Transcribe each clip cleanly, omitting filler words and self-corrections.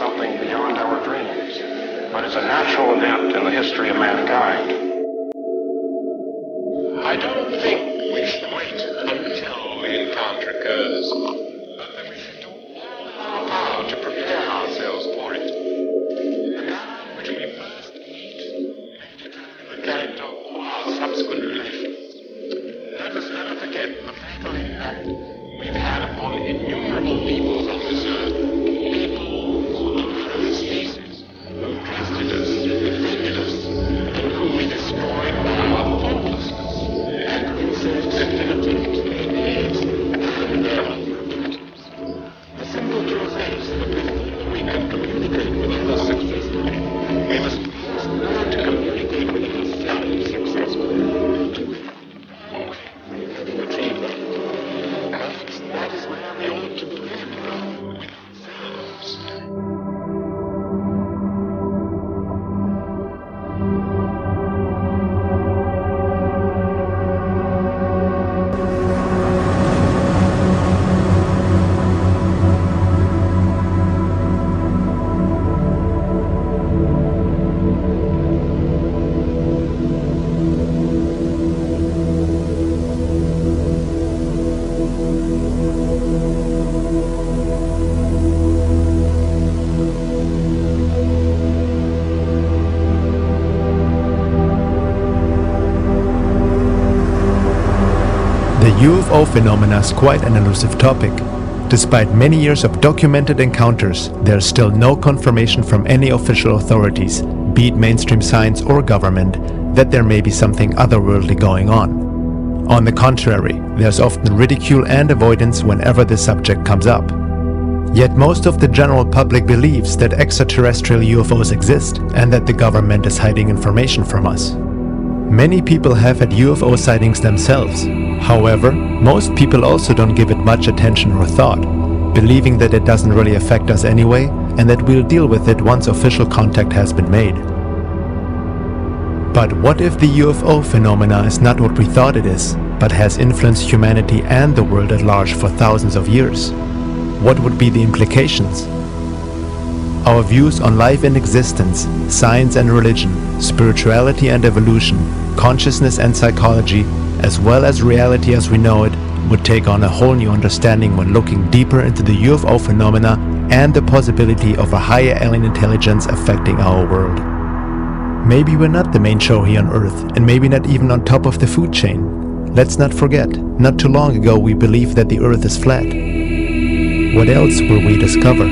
something beyond our dreams, but is a natural event in the history of mankind. I don't think we should wait until the encounter occurs, but that we should do all in our power to prepare ourselves for it. The time which we first meet may determine the character of our subsequent relations. Let us never forget the fatal impact we've had upon innumerable peoples on this earth, people of other species, who trusted us, defended us, and whom we destroyed by our thoughtlessness and insensitivity to their needs and their alternatives. The simple truth is that before we can communicate with others successfully, we must first learn to communicate with ourselves successfully. That is where we ought to begin, with ourselves. The UFO phenomena is quite an elusive topic. Despite many years of documented encounters, there is still no confirmation from any official authorities, be it mainstream science or government, that there may be something otherworldly going on. On the contrary, there's often ridicule and avoidance whenever the subject comes up. Yet most of the general public believes that extraterrestrial UFOs exist and that the government is hiding information from us. Many people have had UFO sightings themselves. However, most people also don't give it much attention or thought, believing that it doesn't really affect us anyway and that we'll deal with it once official contact has been made. But what if the UFO phenomena is not what we thought it is, but has influenced humanity and the world at large for thousands of years? What would be the implications? Our views on life and existence, science and religion, spirituality and evolution, consciousness and psychology, as well as reality as we know it, would take on a whole new understanding when looking deeper into the UFO phenomena and the possibility of a higher alien intelligence affecting our world. Maybe we're not the main show here on Earth, and maybe not even on top of the food chain. Let's not forget, not too long ago we believed that the Earth is flat. What else will we discover?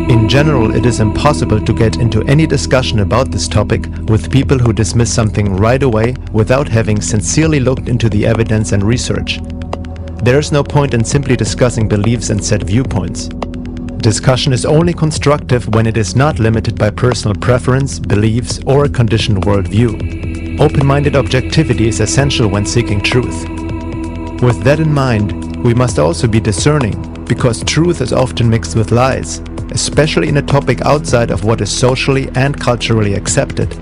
In general, it is impossible to get into any discussion about this topic with people who dismiss something right away without having sincerely looked into the evidence and research. There is no point in simply discussing beliefs and set viewpoints. Discussion is only constructive when it is not limited by personal preference, beliefs, or a conditioned worldview. Open-minded objectivity is essential when seeking truth. With that in mind, we must also be discerning, because truth is often mixed with lies, especially in a topic outside of what is socially and culturally accepted.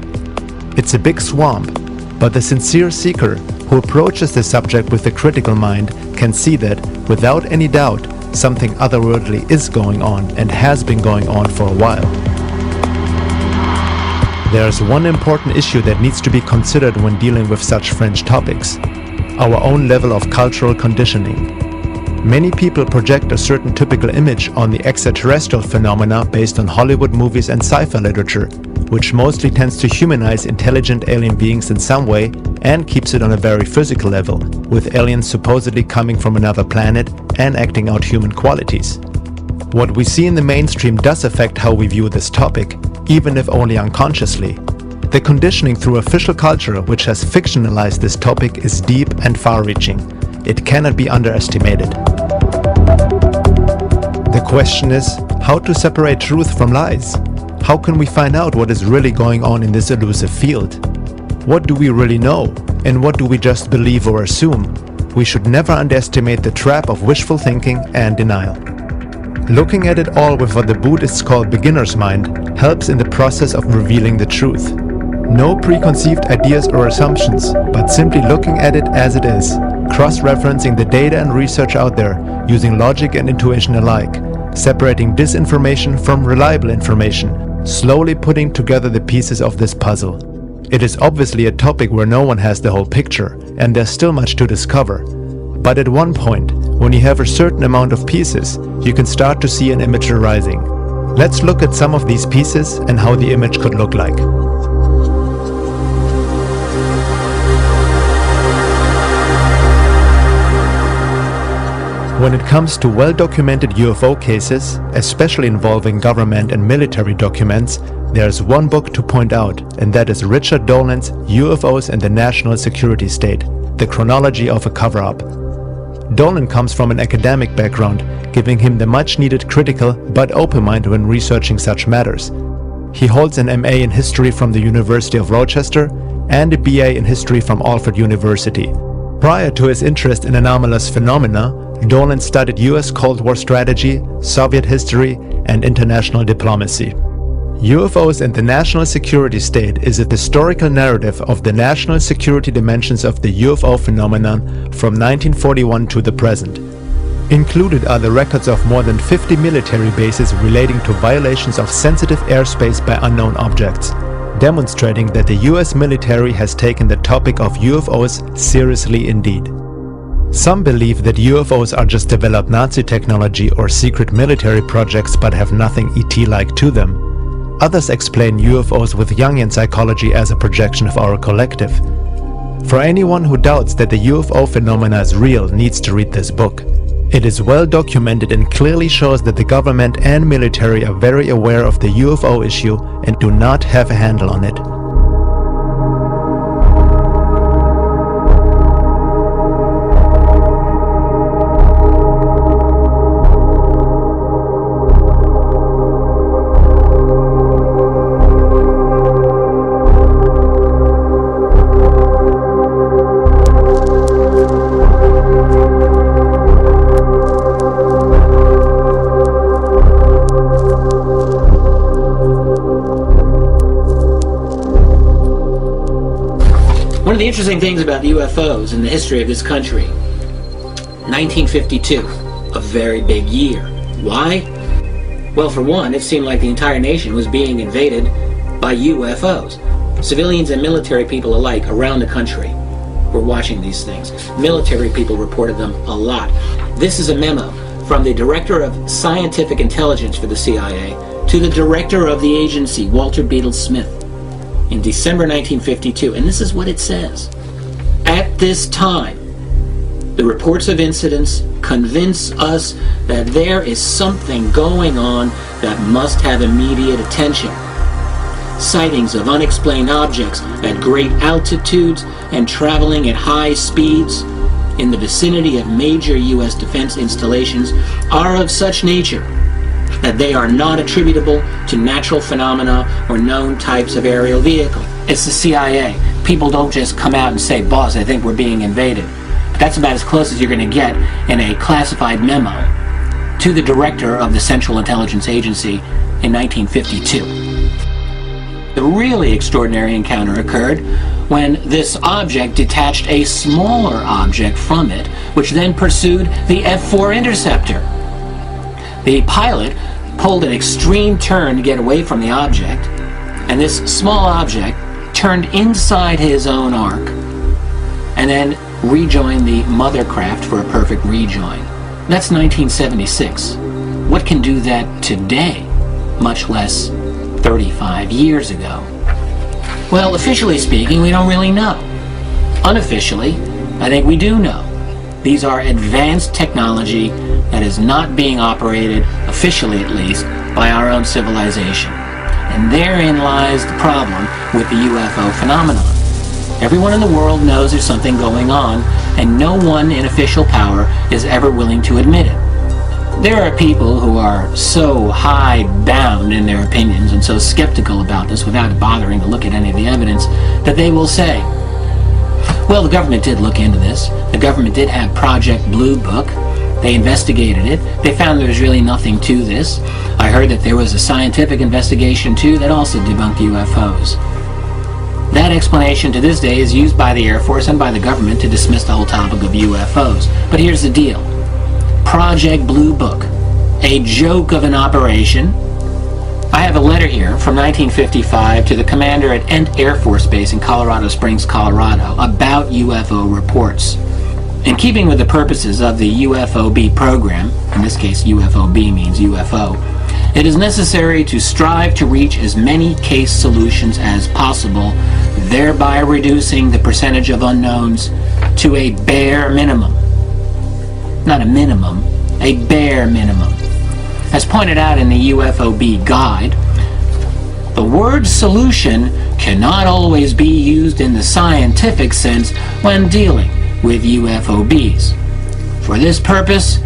It's a big swamp, but the sincere seeker who approaches the subject with a critical mind can see that, without any doubt, something otherworldly is going on and has been going on for a while. There's one important issue that needs to be considered when dealing with such fringe topics: our own level of cultural conditioning. Many people project a certain typical image on the extraterrestrial phenomena based on Hollywood movies and sci-fi literature, which mostly tends to humanize intelligent alien beings in some way and keeps it on a very physical level, with aliens supposedly coming from another planet and acting out human qualities. What we see in the mainstream does affect how we view this topic, even if only unconsciously. The conditioning through official culture which has fictionalized this topic is deep and far-reaching. It cannot be underestimated. The question is, how to separate truth from lies? How can we find out what is really going on in this elusive field? What do we really know, and what do we just believe or assume? We should never underestimate the trap of wishful thinking and denial. Looking at it all with what the Buddhists call beginner's mind helps in the process of revealing the truth. No preconceived ideas or assumptions, but simply looking at it as it is, cross-referencing the data and research out there, using logic and intuition alike, separating disinformation from reliable information, slowly putting together the pieces of this puzzle. It is obviously a topic where no one has the whole picture, and there's still much to discover. But at one point, when you have a certain amount of pieces, you can start to see an image arising. Let's look at some of these pieces and how the image could look like. When it comes to well-documented UFO cases, especially involving government and military documents, there's one book to point out, and that is Richard Dolan's UFOs and the National Security State, The Chronology of a Cover-Up. Dolan comes from an academic background, giving him the much-needed critical but open mind when researching such matters. He holds an MA in History from the University of Rochester and a BA in History from Alfred University. Prior to his interest in anomalous phenomena, Dolan studied US Cold War strategy, Soviet history, and international diplomacy. UFOs and the National Security State is a historical narrative of the national security dimensions of the UFO phenomenon from 1941 to the present. Included are the records of more than 50 military bases relating to violations of sensitive airspace by unknown objects, demonstrating that the US military has taken the topic of UFOs seriously indeed. Some believe that UFOs are just developed Nazi technology or secret military projects but have nothing ET-like to them. Others explain UFOs with Jungian psychology as a projection of our collective. For anyone who doubts that the UFO phenomena is real needs to read this book. It is well documented and clearly shows that the government and military are very aware of the UFO issue and do not have a handle on it. One of the interesting things about UFOs in the history of this country, 1952, a very big year. Why? Well, for one, it seemed like the entire nation was being invaded by UFOs. Civilians and military people alike around the country were watching these things. Military people reported them a lot. This is a memo from the Director of Scientific Intelligence for the CIA to the Director of the agency, Walter Beadle Smith, in December 1952, and this is what it says. At this time, the reports of incidents convince us that there is something going on that must have immediate attention. Sightings of unexplained objects at great altitudes and traveling at high speeds in the vicinity of major U.S. defense installations are of such nature that they are not attributable to natural phenomena or known types of aerial vehicle. It's the CIA. People don't just come out and say, "Boss, I think we're being invaded." But that's about as close as you're going to get in a classified memo to the director of the Central Intelligence Agency in 1952. The really extraordinary encounter occurred when this object detached a smaller object from it, which then pursued the F-4 interceptor. The pilot pulled an extreme turn to get away from the object, and this small object turned inside his own arc and then rejoined the mother craft for a perfect rejoin. That's 1976. What can do that today, much less 35 years ago? Well, officially speaking, we don't really know. Unofficially, I think we do know. These are advanced technology that is not being operated, officially at least, by our own civilization. And therein lies the problem with the UFO phenomenon. Everyone in the world knows there's something going on, and no one in official power is ever willing to admit it. There are people who are so hide-bound in their opinions and so skeptical about this without bothering to look at any of the evidence that they will say, well, the government did look into this. The government did have Project Blue Book. They investigated it. They found there was really nothing to this. I heard that there was a scientific investigation too that also debunked UFOs. That explanation to this day is used by the Air Force and by the government to dismiss the whole topic of UFOs. But here's the deal. Project Blue Book a joke of an operation. I have a letter here from 1955 to the commander at Ent Air Force Base in Colorado Springs, Colorado, about UFO reports. In keeping with the purposes of the UFOB program, in this case UFOB means UFO, it is necessary to strive to reach as many case solutions as possible, thereby reducing the percentage of unknowns to a bare minimum. Not a minimum, a bare minimum. As pointed out in the UFOB guide, the word solution cannot always be used in the scientific sense when dealing with UFOBs. For this purpose,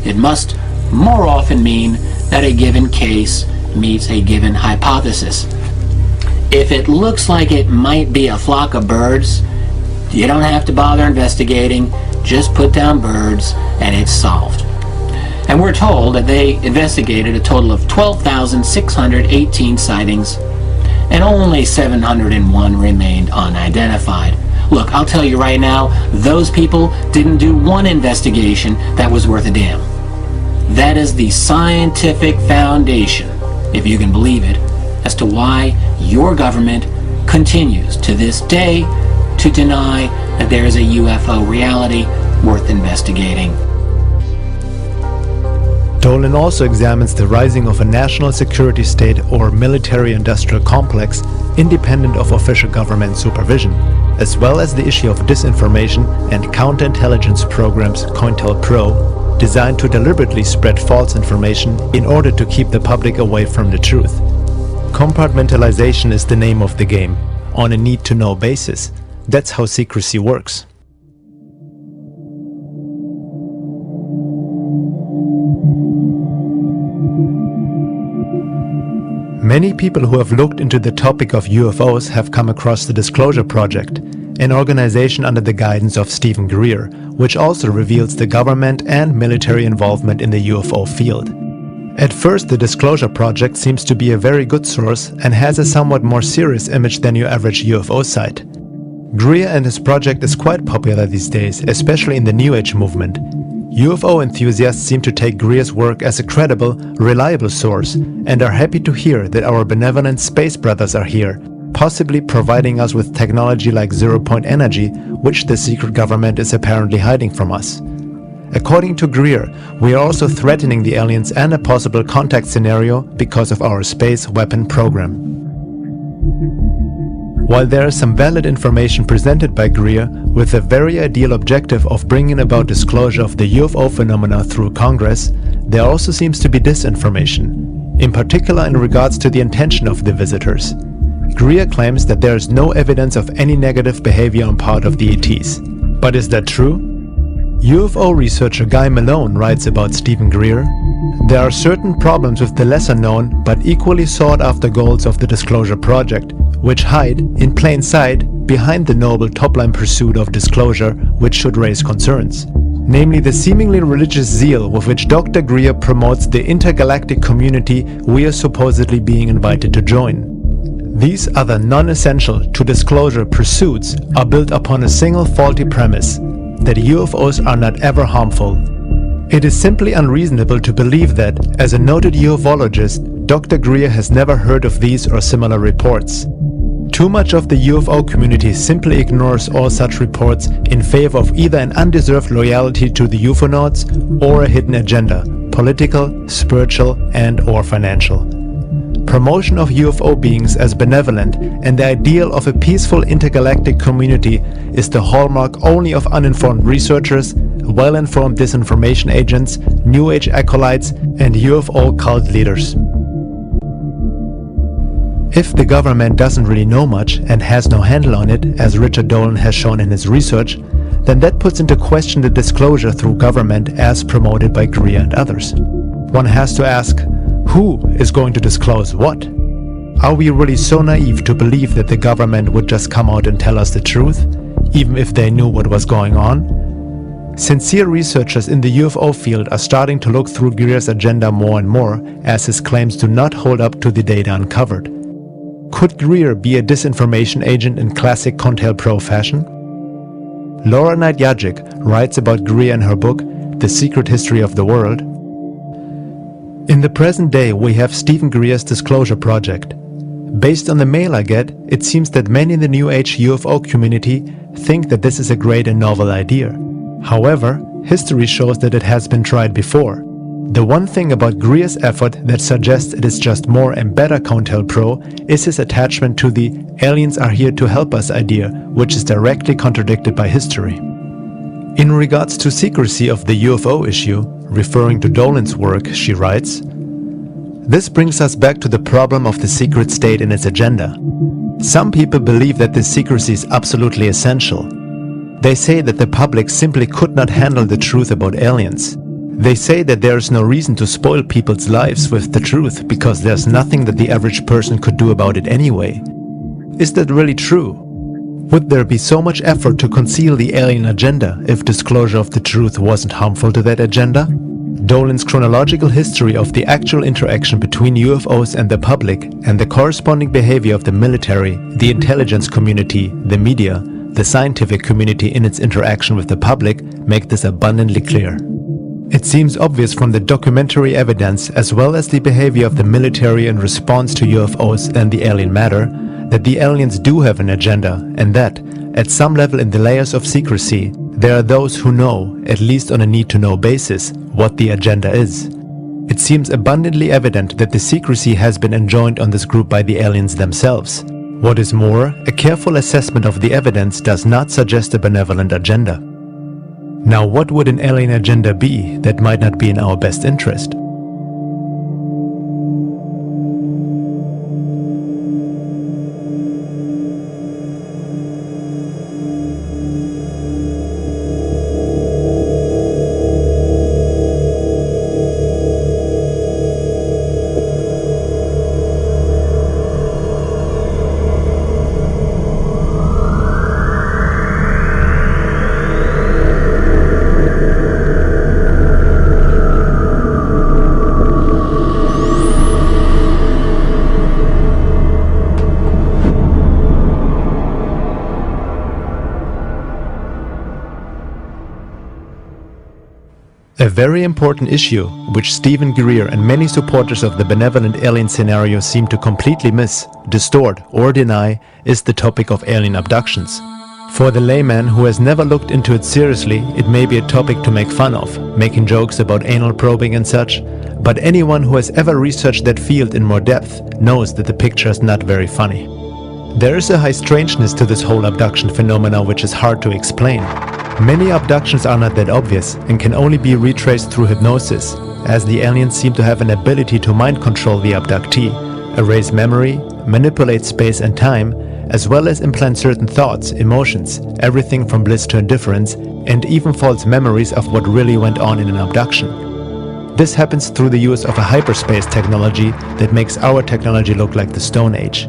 it must more often mean that a given case meets a given hypothesis. If it looks like it might be a flock of birds, you don't have to bother investigating, just put down birds and it's solved. And we're told that they investigated a total of 12,618 sightings and only 701 remained unidentified. Look, I'll tell you right now, those people didn't do one investigation that was worth a damn. That is the scientific foundation, if you can believe it, as to why your government continues to this day to deny that there is a UFO reality worth investigating. Dolan also examines the rising of a national security state or military-industrial complex independent of official government supervision, as well as the issue of disinformation and counterintelligence programs COINTELPRO, designed to deliberately spread false information in order to keep the public away from the truth. Compartmentalization is the name of the game, on a need-to-know basis. That's how secrecy works. Many people who have looked into the topic of UFOs have come across the Disclosure Project, an organization under the guidance of Stephen Greer, which also reveals the government and military involvement in the UFO field. At first, the Disclosure Project seems to be a very good source and has a somewhat more serious image than your average UFO site. Greer and his project is quite popular these days, especially in the New Age movement. UFO enthusiasts seem to take Greer's work as a credible, reliable source and are happy to hear that our benevolent space brothers are here, possibly providing us with technology like zero-point energy, which the secret government is apparently hiding from us. According to Greer, we are also threatening the aliens and a possible contact scenario because of our space weapon program. While there is some valid information presented by Greer with the very ideal objective of bringing about disclosure of the UFO phenomena through Congress, there also seems to be disinformation, in particular in regards to the intention of the visitors. Greer claims that there is no evidence of any negative behavior on part of the ETs. But is that true? UFO researcher Guy Malone writes about Stephen Greer. There are certain problems with the lesser known but equally sought after goals of the Disclosure Project, which hide, in plain sight, behind the noble top-line pursuit of disclosure which should raise concerns. Namely the seemingly religious zeal with which Dr. Greer promotes the intergalactic community we are supposedly being invited to join. These other non-essential to disclosure pursuits are built upon a single faulty premise, that UFOs are not ever harmful. It is simply unreasonable to believe that, as a noted ufologist, Dr. Greer has never heard of these or similar reports. Too much of the UFO community simply ignores all such reports in favor of either an undeserved loyalty to the ufonauts or a hidden agenda, political, spiritual, and/or financial. Promotion of UFO beings as benevolent and the ideal of a peaceful intergalactic community is the hallmark only of uninformed researchers, well-informed disinformation agents, New Age acolytes, and UFO cult leaders. If the government doesn't really know much and has no handle on it, as Richard Dolan has shown in his research, then that puts into question the disclosure through government as promoted by Greer and others. One has to ask, who is going to disclose what? Are we really so naive to believe that the government would just come out and tell us the truth, even if they knew what was going on? Sincere researchers in the UFO field are starting to look through Greer's agenda more and more, as his claims do not hold up to the data uncovered. Could Greer be a disinformation agent in classic COINTELPRO fashion? Laura Knight-Yajic writes about Greer in her book, The Secret History of the World. In the present day, we have Stephen Greer's Disclosure Project. Based on the mail I get, it seems that many in the New Age UFO community think that this is a great and novel idea. However, history shows that it has been tried before. The one thing about Greer's effort that suggests it is just more and better COINTELPRO is his attachment to the aliens are here to help us idea, which is directly contradicted by history. In regards to secrecy of the UFO issue, referring to Dolan's work, she writes, "This brings us back to the problem of the secret state and its agenda. Some people believe that this secrecy is absolutely essential. They say that the public simply could not handle the truth about aliens. They say that there is no reason to spoil people's lives with the truth because there's nothing that the average person could do about it anyway. Is that really true? Would there be so much effort to conceal the alien agenda if disclosure of the truth wasn't harmful to that agenda?" Dolan's chronological history of the actual interaction between UFOs and the public and the corresponding behavior of the military, the intelligence community, the media, the scientific community in its interaction with the public make this abundantly clear. It seems obvious from the documentary evidence as well as the behavior of the military in response to UFOs and the alien matter that the aliens do have an agenda and that, at some level in the layers of secrecy, there are those who know, at least on a need-to-know basis, what the agenda is. It seems abundantly evident that the secrecy has been enjoined on this group by the aliens themselves. What is more, a careful assessment of the evidence does not suggest a benevolent agenda. Now, what would an alien agenda be that might not be in our best interest? A very important issue, which Stephen Greer and many supporters of the benevolent alien scenario seem to completely miss, distort or deny, is the topic of alien abductions. For the layman who has never looked into it seriously, it may be a topic to make fun of, making jokes about anal probing and such, but anyone who has ever researched that field in more depth knows that the picture is not very funny. There is a high strangeness to this whole abduction phenomena which is hard to explain. Many abductions are not that obvious and can only be retraced through hypnosis, as the aliens seem to have an ability to mind control the abductee, erase memory, manipulate space and time, as well as implant certain thoughts, emotions, everything from bliss to indifference, and even false memories of what really went on in an abduction. This happens through the use of a hyperspace technology that makes our technology look like the Stone Age.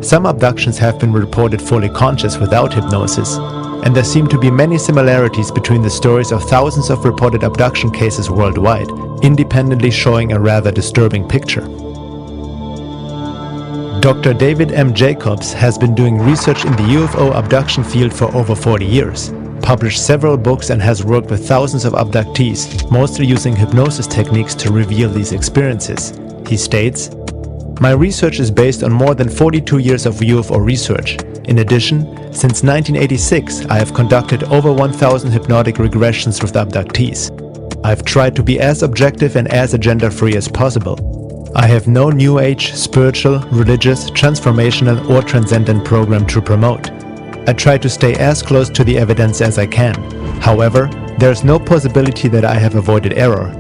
Some abductions have been reported fully conscious without hypnosis, and there seem to be many similarities between the stories of thousands of reported abduction cases worldwide, independently showing a rather disturbing picture. Dr. David M. Jacobs has been doing research in the UFO abduction field for over 40 years, published several books and has worked with thousands of abductees, mostly using hypnosis techniques to reveal these experiences. He states, "My research is based on more than 42 years of UFO research. In addition, since 1986, I have conducted over 1,000 hypnotic regressions with abductees. I've tried to be as objective and as agenda-free as possible. I have no New Age, spiritual, religious, transformational or transcendent program to promote. I try to stay as close to the evidence as I can. However, there is no possibility that I have avoided error.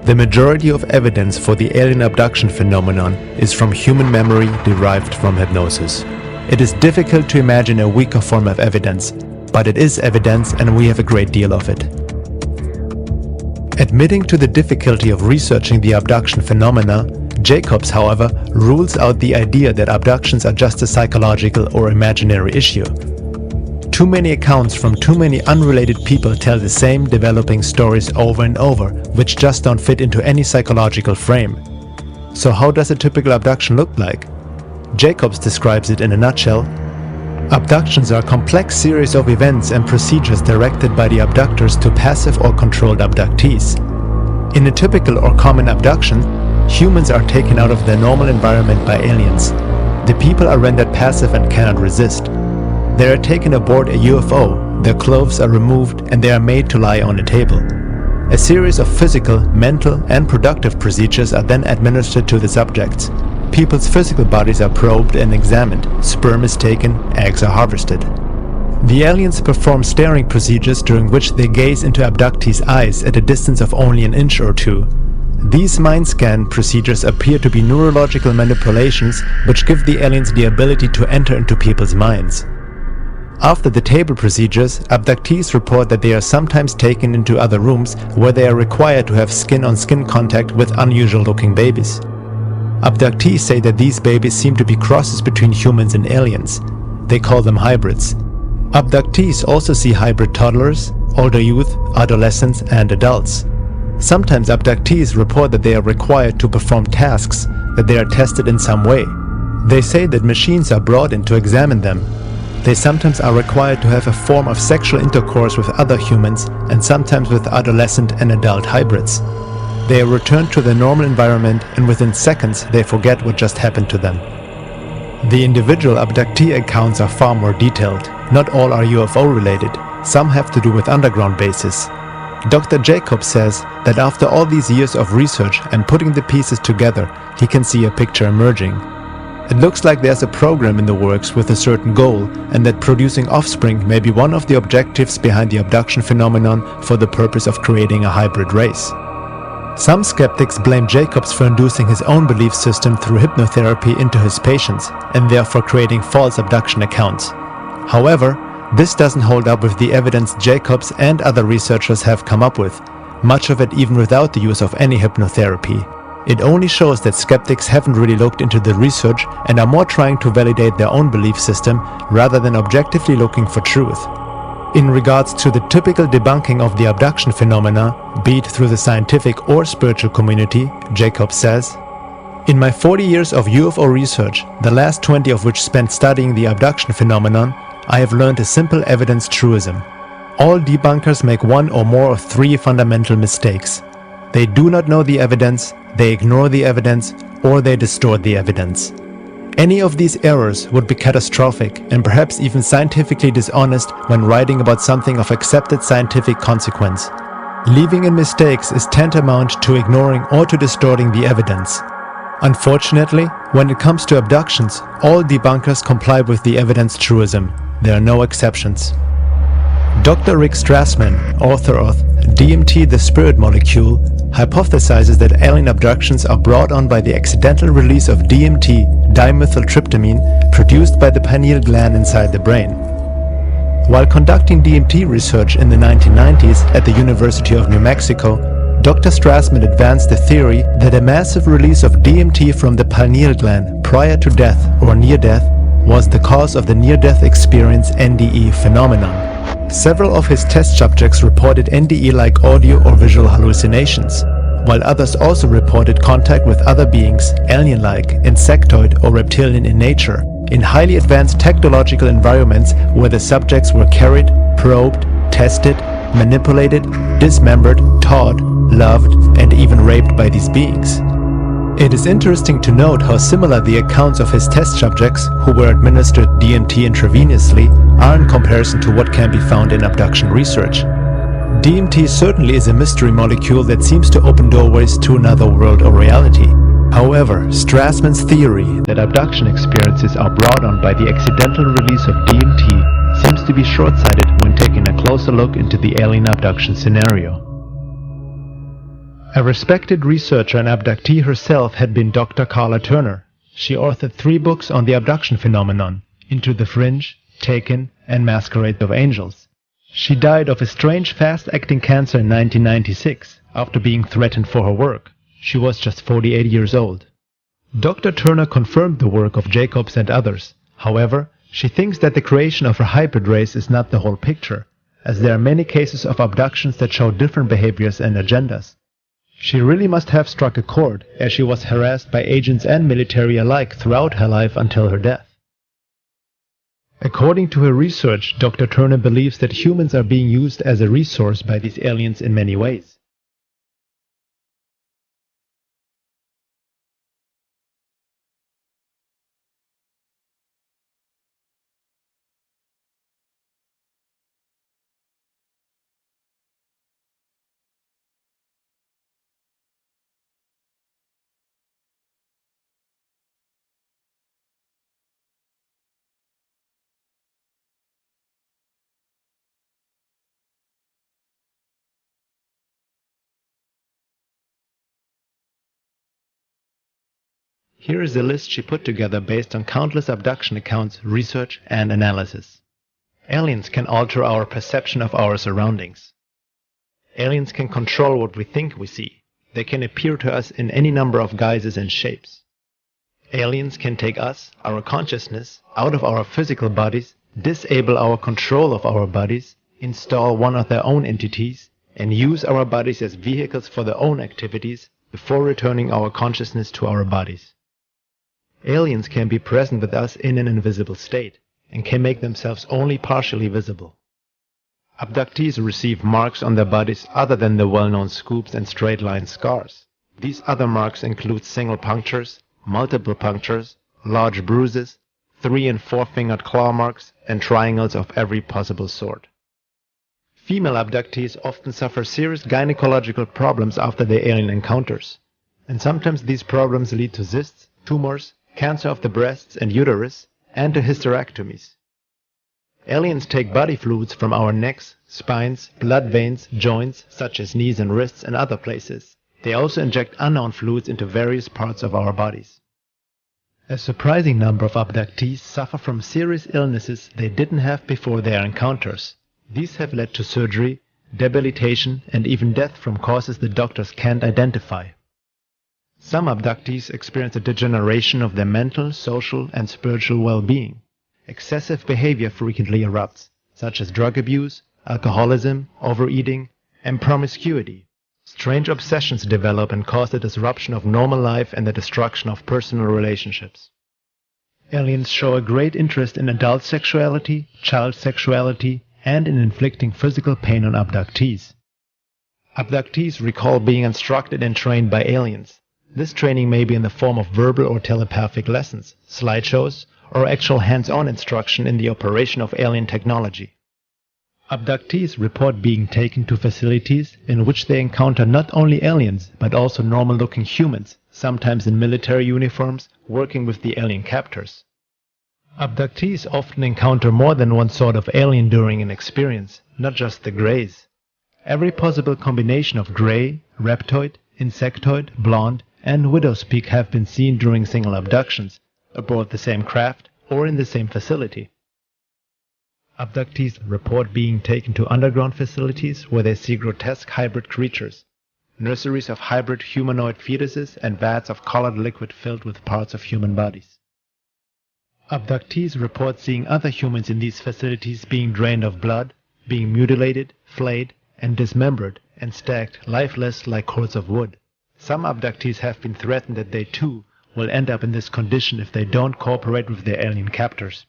The majority of evidence for the alien abduction phenomenon is from human memory derived from hypnosis. It is difficult to imagine a weaker form of evidence, but it is evidence and we have a great deal of it." Admitting to the difficulty of researching the abduction phenomena, Jacobs, however, rules out the idea that abductions are just a psychological or imaginary issue. Too many accounts from too many unrelated people tell the same developing stories over and over, which just don't fit into any psychological frame. So how does a typical abduction look like? Jacobs describes it in a nutshell. Abductions are a complex series of events and procedures directed by the abductors to passive or controlled abductees. In a typical or common abduction, Humans are taken out of their normal environment by aliens. The people are rendered passive and cannot resist. They are taken aboard a UFO, their clothes are removed, and they are made to lie on a table. A series of physical, mental, and productive procedures are then administered to the subjects. People's physical bodies are probed and examined, sperm is taken, eggs are harvested. The aliens perform staring procedures during which they gaze into abductees' eyes at a distance of only an inch or two. These mind scan procedures appear to be neurological manipulations which give the aliens the ability to enter into people's minds. After the table procedures, abductees report that they are sometimes taken into other rooms where they are required to have skin-on-skin contact with unusual-looking babies. Abductees say that these babies seem to be crosses between humans and aliens. They call them hybrids. Abductees also see hybrid toddlers, older youth, adolescents, and adults. Sometimes abductees report that they are required to perform tasks, that they are tested in some way. They say that machines are brought in to examine them. They sometimes are required to have a form of sexual intercourse with other humans and sometimes with adolescent and adult hybrids. They are returned to their normal environment and within seconds they forget what just happened to them. The individual abductee accounts are far more detailed. Not all are UFO related. Some have to do with underground bases. Dr. Jacob says that after all these years of research and putting the pieces together, he can see a picture emerging. It looks like there's a program in the works with a certain goal, and that producing offspring may be one of the objectives behind the abduction phenomenon for the purpose of creating a hybrid race. Some skeptics blame Jacobs for inducing his own belief system through hypnotherapy into his patients, and therefore creating false abduction accounts. However, this doesn't hold up with the evidence Jacobs and other researchers have come up with, much of it even without the use of any hypnotherapy. It only shows that skeptics haven't really looked into the research and are more trying to validate their own belief system rather than objectively looking for truth. In regards to the typical debunking of the abduction phenomena, be it through the scientific or spiritual community, Jacobs says, "In my 40 years of UFO research, the last 20 of which spent studying the abduction phenomenon, I have learned a simple evidence truism. All debunkers make one or more of three fundamental mistakes. They do not know the evidence, they ignore the evidence, or they distort the evidence. Any of these errors would be catastrophic and perhaps even scientifically dishonest when writing about something of accepted scientific consequence. Leaving in mistakes is tantamount to ignoring or to distorting the evidence. Unfortunately, when it comes to abductions, all debunkers comply with the evidence truism. There are no exceptions." Dr. Rick Strassman, author of DMT, the Spirit Molecule, hypothesizes that alien abductions are brought on by the accidental release of DMT, dimethyltryptamine, produced by the pineal gland inside the brain. While conducting DMT research in the 1990s at the University of New Mexico, Dr. Strassman advanced the theory that a massive release of DMT from the pineal gland prior to death or near death was the cause of the near-death experience NDE phenomenon. Several of his test subjects reported NDE-like audio or visual hallucinations, while others also reported contact with other beings, alien-like, insectoid or reptilian in nature, in highly advanced technological environments where the subjects were carried, probed, tested, manipulated, dismembered, taught, loved, and even raped by these beings. It is interesting to note how similar the accounts of his test subjects, who were administered DMT intravenously, are in comparison to what can be found in abduction research. DMT certainly is a mystery molecule that seems to open doorways to another world or reality. However, Strassman's theory that abduction experiences are brought on by the accidental release of DMT seems to be short-sighted when taking a closer look into the alien abduction scenario. A respected researcher and abductee herself had been Dr. Carla Turner. She authored 3 books on the abduction phenomenon, Into the Fringe, Taken, and Masquerades of Angels. She died of a strange fast-acting cancer in 1996, after being threatened for her work. She was just 48 years old. Dr. Turner confirmed the work of Jacobs and others. However, she thinks that the creation of a hybrid race is not the whole picture, as there are many cases of abductions that show different behaviors and agendas. She really must have struck a chord, as she was harassed by agents and military alike throughout her life until her death. According to her research, Dr. Turner believes that humans are being used as a resource by these aliens in many ways. Here is a list she put together based on countless abduction accounts, research, and analysis. Aliens can alter our perception of our surroundings. Aliens can control what we think we see. They can appear to us in any number of guises and shapes. Aliens can take us, our consciousness, out of our physical bodies, disable our control of our bodies, install one of their own entities, and use our bodies as vehicles for their own activities before returning our consciousness to our bodies. Aliens can be present with us in an invisible state, and can make themselves only partially visible. Abductees receive marks on their bodies other than the well-known scoops and straight-line scars. These other marks include single punctures, multiple punctures, large bruises, 3- and 4-fingered claw marks, and triangles of every possible sort. Female abductees often suffer serious gynecological problems after their alien encounters, and sometimes these problems lead to cysts, tumors, cancer of the breasts and uterus, and to hysterectomies. Aliens take body fluids from our necks, spines, blood veins, joints, such as knees and wrists, and other places. They also inject unknown fluids into various parts of our bodies. A surprising number of abductees suffer from serious illnesses they didn't have before their encounters. These have led to surgery, debilitation, and even death from causes the doctors can't identify. Some abductees experience a degeneration of their mental, social, and spiritual well-being. Excessive behavior frequently erupts, such as drug abuse, alcoholism, overeating, and promiscuity. Strange obsessions develop and cause the disruption of normal life and the destruction of personal relationships. Aliens show a great interest in adult sexuality, child sexuality, and in inflicting physical pain on abductees. Abductees recall being instructed and trained by aliens. This training may be in the form of verbal or telepathic lessons, slideshows, or actual hands-on instruction in the operation of alien technology. Abductees report being taken to facilities in which they encounter not only aliens, but also normal-looking humans, sometimes in military uniforms, working with the alien captors. Abductees often encounter more than one sort of alien during an experience, not just the greys. Every possible combination of grey, reptoid, insectoid, blonde, and widow's peak have been seen during single abductions, aboard the same craft or in the same facility. Abductees report being taken to underground facilities where they see grotesque hybrid creatures, nurseries of hybrid humanoid fetuses, and vats of colored liquid filled with parts of human bodies. Abductees report seeing other humans in these facilities being drained of blood, being mutilated, flayed, and dismembered, and stacked lifeless like cords of wood. Some abductees have been threatened that they too will end up in this condition if they don't cooperate with their alien captors.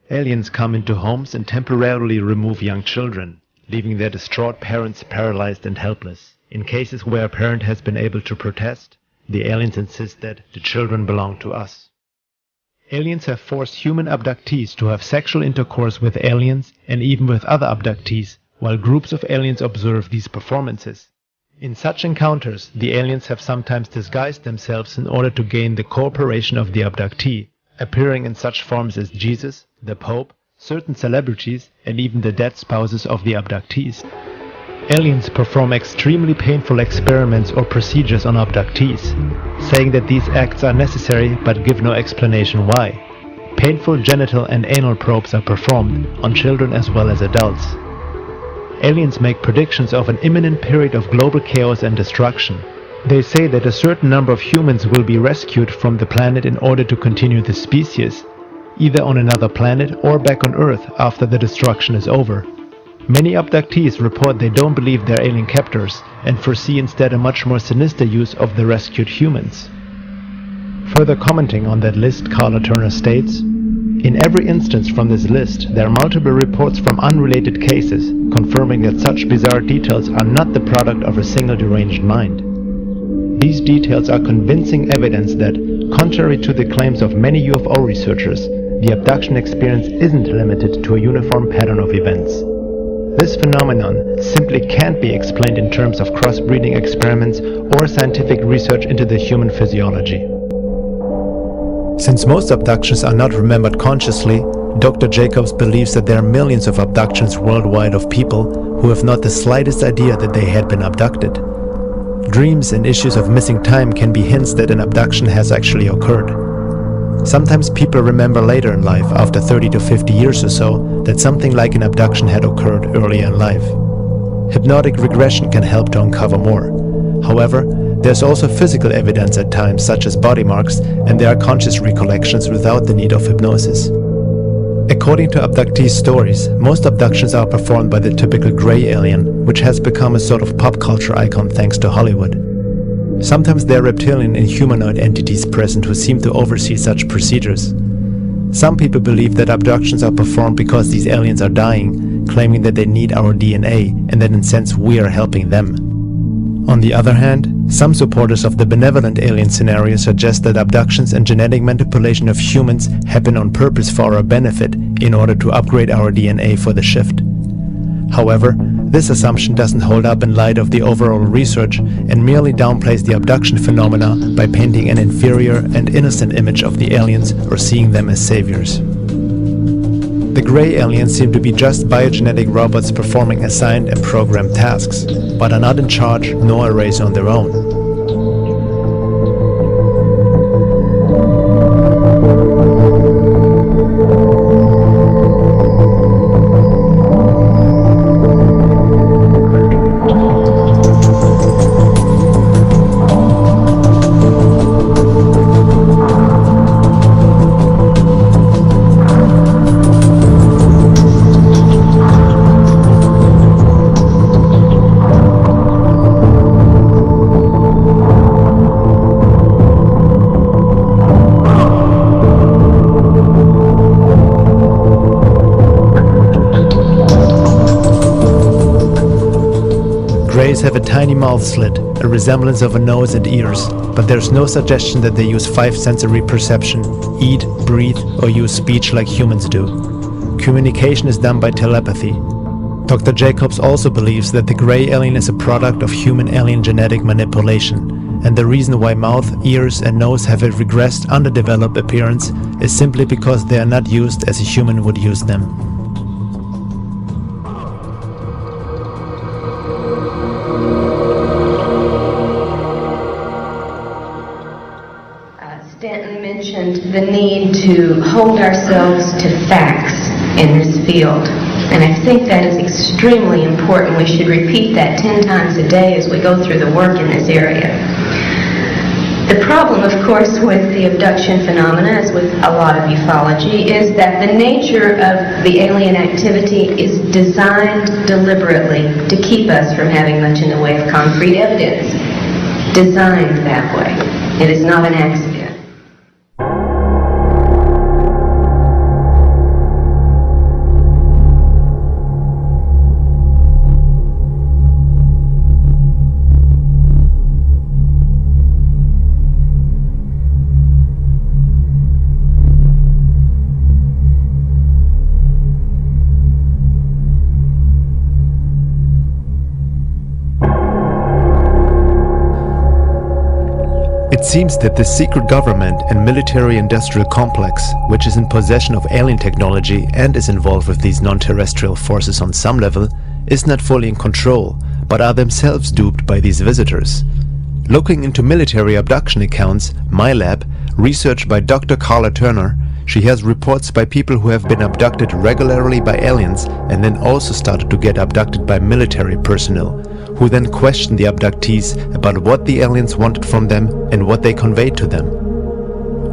Aliens come into homes and temporarily remove young children, leaving their distraught parents paralyzed and helpless. In cases where a parent has been able to protest, the aliens insist that the children belong to us. Aliens have forced human abductees to have sexual intercourse with aliens and even with other abductees, while groups of aliens observe these performances. In such encounters, the aliens have sometimes disguised themselves in order to gain the cooperation of the abductee, appearing in such forms as Jesus, the Pope, certain celebrities, and even the dead spouses of the abductees. Aliens perform extremely painful experiments or procedures on abductees, saying that these acts are necessary but give no explanation why. Painful genital and anal probes are performed on children as well as adults. Aliens make predictions of an imminent period of global chaos and destruction. They say that a certain number of humans will be rescued from the planet in order to continue the species, either on another planet or back on Earth after the destruction is over. Many abductees report they don't believe they're alien captors and foresee instead a much more sinister use of the rescued humans. Further commenting on that list, Carla Turner states, "In every instance from this list, there are multiple reports from unrelated cases confirming that such bizarre details are not the product of a single deranged mind. These details are convincing evidence that, contrary to the claims of many UFO researchers, the abduction experience isn't limited to a uniform pattern of events. This phenomenon simply can't be explained in terms of crossbreeding experiments or scientific research into the human physiology." Since most abductions are not remembered consciously, Dr. Jacobs believes that there are millions of abductions worldwide of people who have not the slightest idea that they had been abducted. Dreams and issues of missing time can be hints that an abduction has actually occurred. Sometimes people remember later in life, after 30 to 50 years or so, that something like an abduction had occurred earlier in life. Hypnotic regression can help to uncover more. However, there's also physical evidence at times, such as body marks, and there are conscious recollections without the need of hypnosis. According to abductees' stories, most abductions are performed by the typical grey alien, which has become a sort of pop culture icon thanks to Hollywood. Sometimes there are reptilian and humanoid entities present who seem to oversee such procedures. Some people believe that abductions are performed because these aliens are dying, claiming that they need our DNA and that in a sense we are helping them. On the other hand, some supporters of the benevolent alien scenario suggest that abductions and genetic manipulation of humans happen on purpose for our benefit in order to upgrade our DNA for the shift. However, this assumption doesn't hold up in light of the overall research and merely downplays the abduction phenomena by painting an inferior and innocent image of the aliens or seeing them as saviors. The grey aliens seem to be just biogenetic robots performing assigned and programmed tasks, but are not in charge nor a race on their own. Greys have a tiny mouth slit, a resemblance of a nose and ears, but there's no suggestion that they use five sensory perception, eat, breathe, or use speech like humans do. Communication is done by telepathy. Dr. Jacobs also believes that the grey alien is a product of human-alien genetic manipulation, and the reason why mouth, ears, and nose have a regressed, underdeveloped appearance is simply because they are not used as a human would use them. Stanton mentioned the need to hold ourselves to facts in this field, and I think that is extremely important. We should repeat that 10 times a day as we go through the work in this area. The problem, of course, with the abduction phenomena, as with a lot of ufology, is that the nature of the alien activity is designed deliberately to keep us from having much in the way of concrete evidence. Designed that way. It is not an accident. It seems that the secret government and military-industrial complex, which is in possession of alien technology and is involved with these non-terrestrial forces on some level, is not fully in control, but are themselves duped by these visitors. Looking into military abduction accounts, MyLab, researched by Dr. Carla Turner, she has reports by people who have been abducted regularly by aliens and then also started to get abducted by military personnel, who then questioned the abductees about what the aliens wanted from them and what they conveyed to them.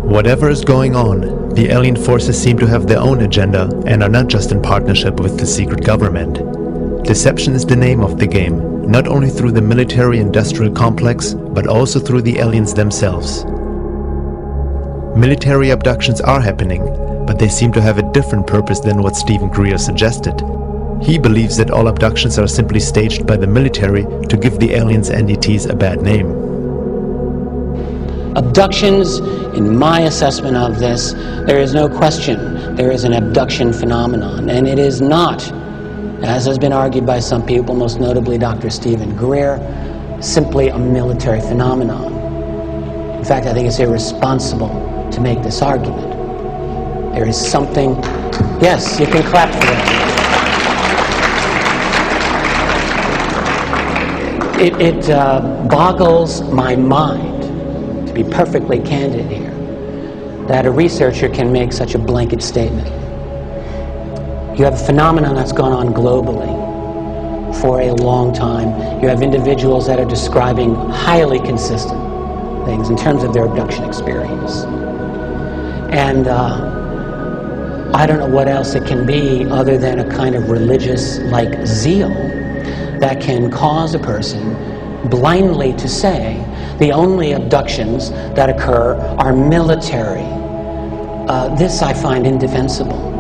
Whatever is going on, the alien forces seem to have their own agenda and are not just in partnership with the secret government. Deception is the name of the game, not only through the military-industrial complex, but also through the aliens themselves. Military abductions are happening, but they seem to have a different purpose than what Stephen Greer suggested. He believes that all abductions are simply staged by the military to give the aliens' entities a bad name. Abductions, in my assessment of this, there is no question there is an abduction phenomenon, and it is not, as has been argued by some people, most notably Dr. Stephen Greer, simply a military phenomenon. In fact, I think it's irresponsible to make this argument. There is something... Yes, you can clap for that. It boggles my mind, to be perfectly candid here, that a researcher can make such a blanket statement. You have a phenomenon that's gone on globally for a long time. You have individuals that are describing highly consistent things in terms of their abduction experience. And I don't know what else it can be other than a kind of religious-like zeal that can cause a person blindly to say the only abductions that occur are military. This I find indefensible.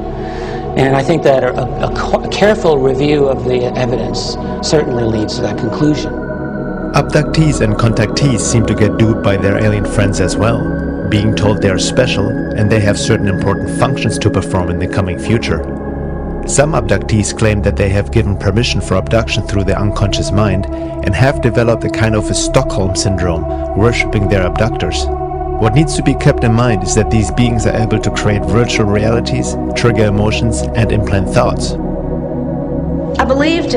And I think that a careful review of the evidence certainly leads to that conclusion. Abductees and contactees seem to get duped by their alien friends as well, being told they are special and they have certain important functions to perform in the coming future. Some abductees claim that they have given permission for abduction through their unconscious mind and have developed a kind of a Stockholm syndrome, worshipping their abductors. What needs to be kept in mind is that these beings are able to create virtual realities, trigger emotions, and implant thoughts. I believe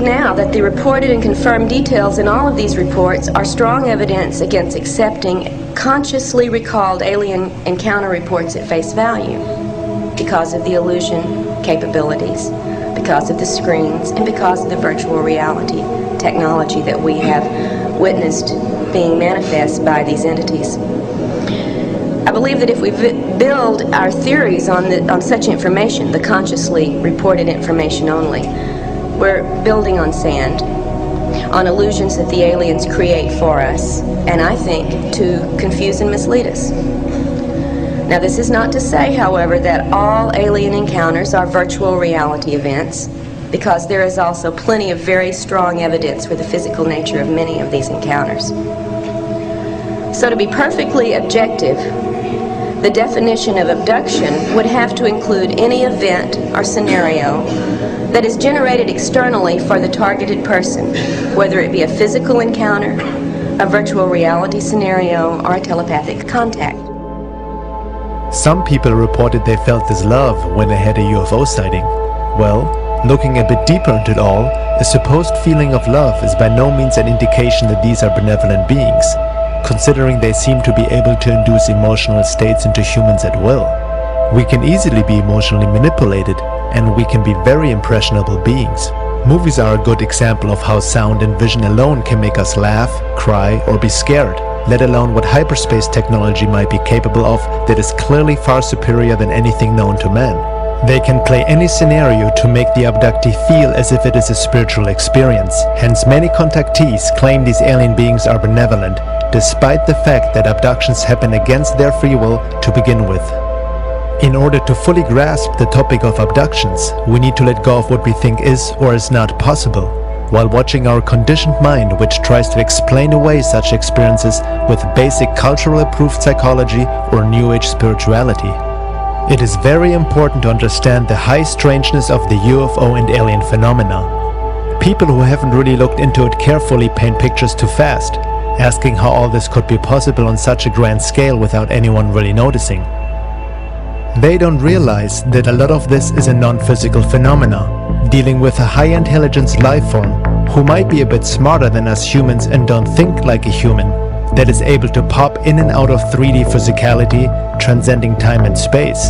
now that the reported and confirmed details in all of these reports are strong evidence against accepting consciously recalled alien encounter reports at face value because of the illusion capabilities, because of the screens, and because of the virtual reality technology that we have witnessed being manifest by these entities. I believe that if we build our theories on such information, the consciously reported information only, we're building on sand, on illusions that the aliens create for us, and I think to confuse and mislead us. Now, this is not to say, however, that all alien encounters are virtual reality events, because there is also plenty of very strong evidence for the physical nature of many of these encounters. So to be perfectly objective, the definition of abduction would have to include any event or scenario that is generated externally for the targeted person, whether it be a physical encounter, a virtual reality scenario, or a telepathic contact. Some people reported they felt this love when they had a UFO sighting. Well, looking a bit deeper into it all, a supposed feeling of love is by no means an indication that these are benevolent beings, considering they seem to be able to induce emotional states into humans at will. We can easily be emotionally manipulated, and we can be very impressionable beings. Movies are a good example of how sound and vision alone can make us laugh, cry, or be scared, let alone what hyperspace technology might be capable of that is clearly far superior than anything known to man. They can play any scenario to make the abductee feel as if it is a spiritual experience. Hence, many contactees claim these alien beings are benevolent, despite the fact that abductions happen against their free will to begin with. In order to fully grasp the topic of abductions, we need to let go of what we think is or is not possible, while watching our conditioned mind, which tries to explain away such experiences with basic cultural approved psychology or New Age spirituality. It is very important to understand the high strangeness of the UFO and alien phenomena. People who haven't really looked into it carefully paint pictures too fast, asking how all this could be possible on such a grand scale without anyone really noticing. They don't realize that a lot of this is a non-physical phenomena, dealing with a high intelligence life form who might be a bit smarter than us humans and don't think like a human, that is able to pop in and out of 3D physicality, transcending time and space.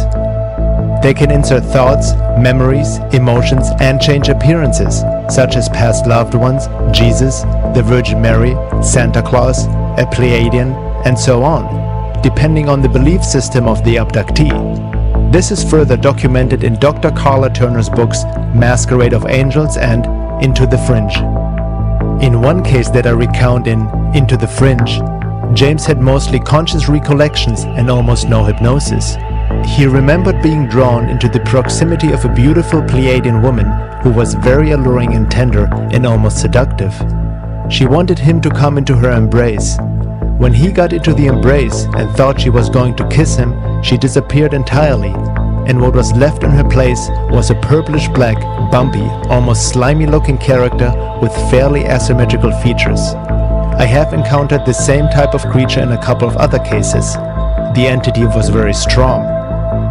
They can insert thoughts, memories, emotions, and change appearances, such as past loved ones, Jesus, the Virgin Mary, Santa Claus, a Pleiadian, and so on, depending on the belief system of the abductee. This is further documented in Dr. Carla Turner's books Masquerade of Angels and Into the Fringe. In one case that I recount in Into the Fringe, James had mostly conscious recollections and almost no hypnosis. He remembered being drawn into the proximity of a beautiful Pleiadian woman who was very alluring and tender and almost seductive. She wanted him to come into her embrace. When he got into the embrace and thought she was going to kiss him, she disappeared entirely, and what was left in her place was a purplish-black, bumpy, almost slimy-looking character with fairly asymmetrical features. I have encountered the same type of creature in a couple of other cases. The entity was very strong.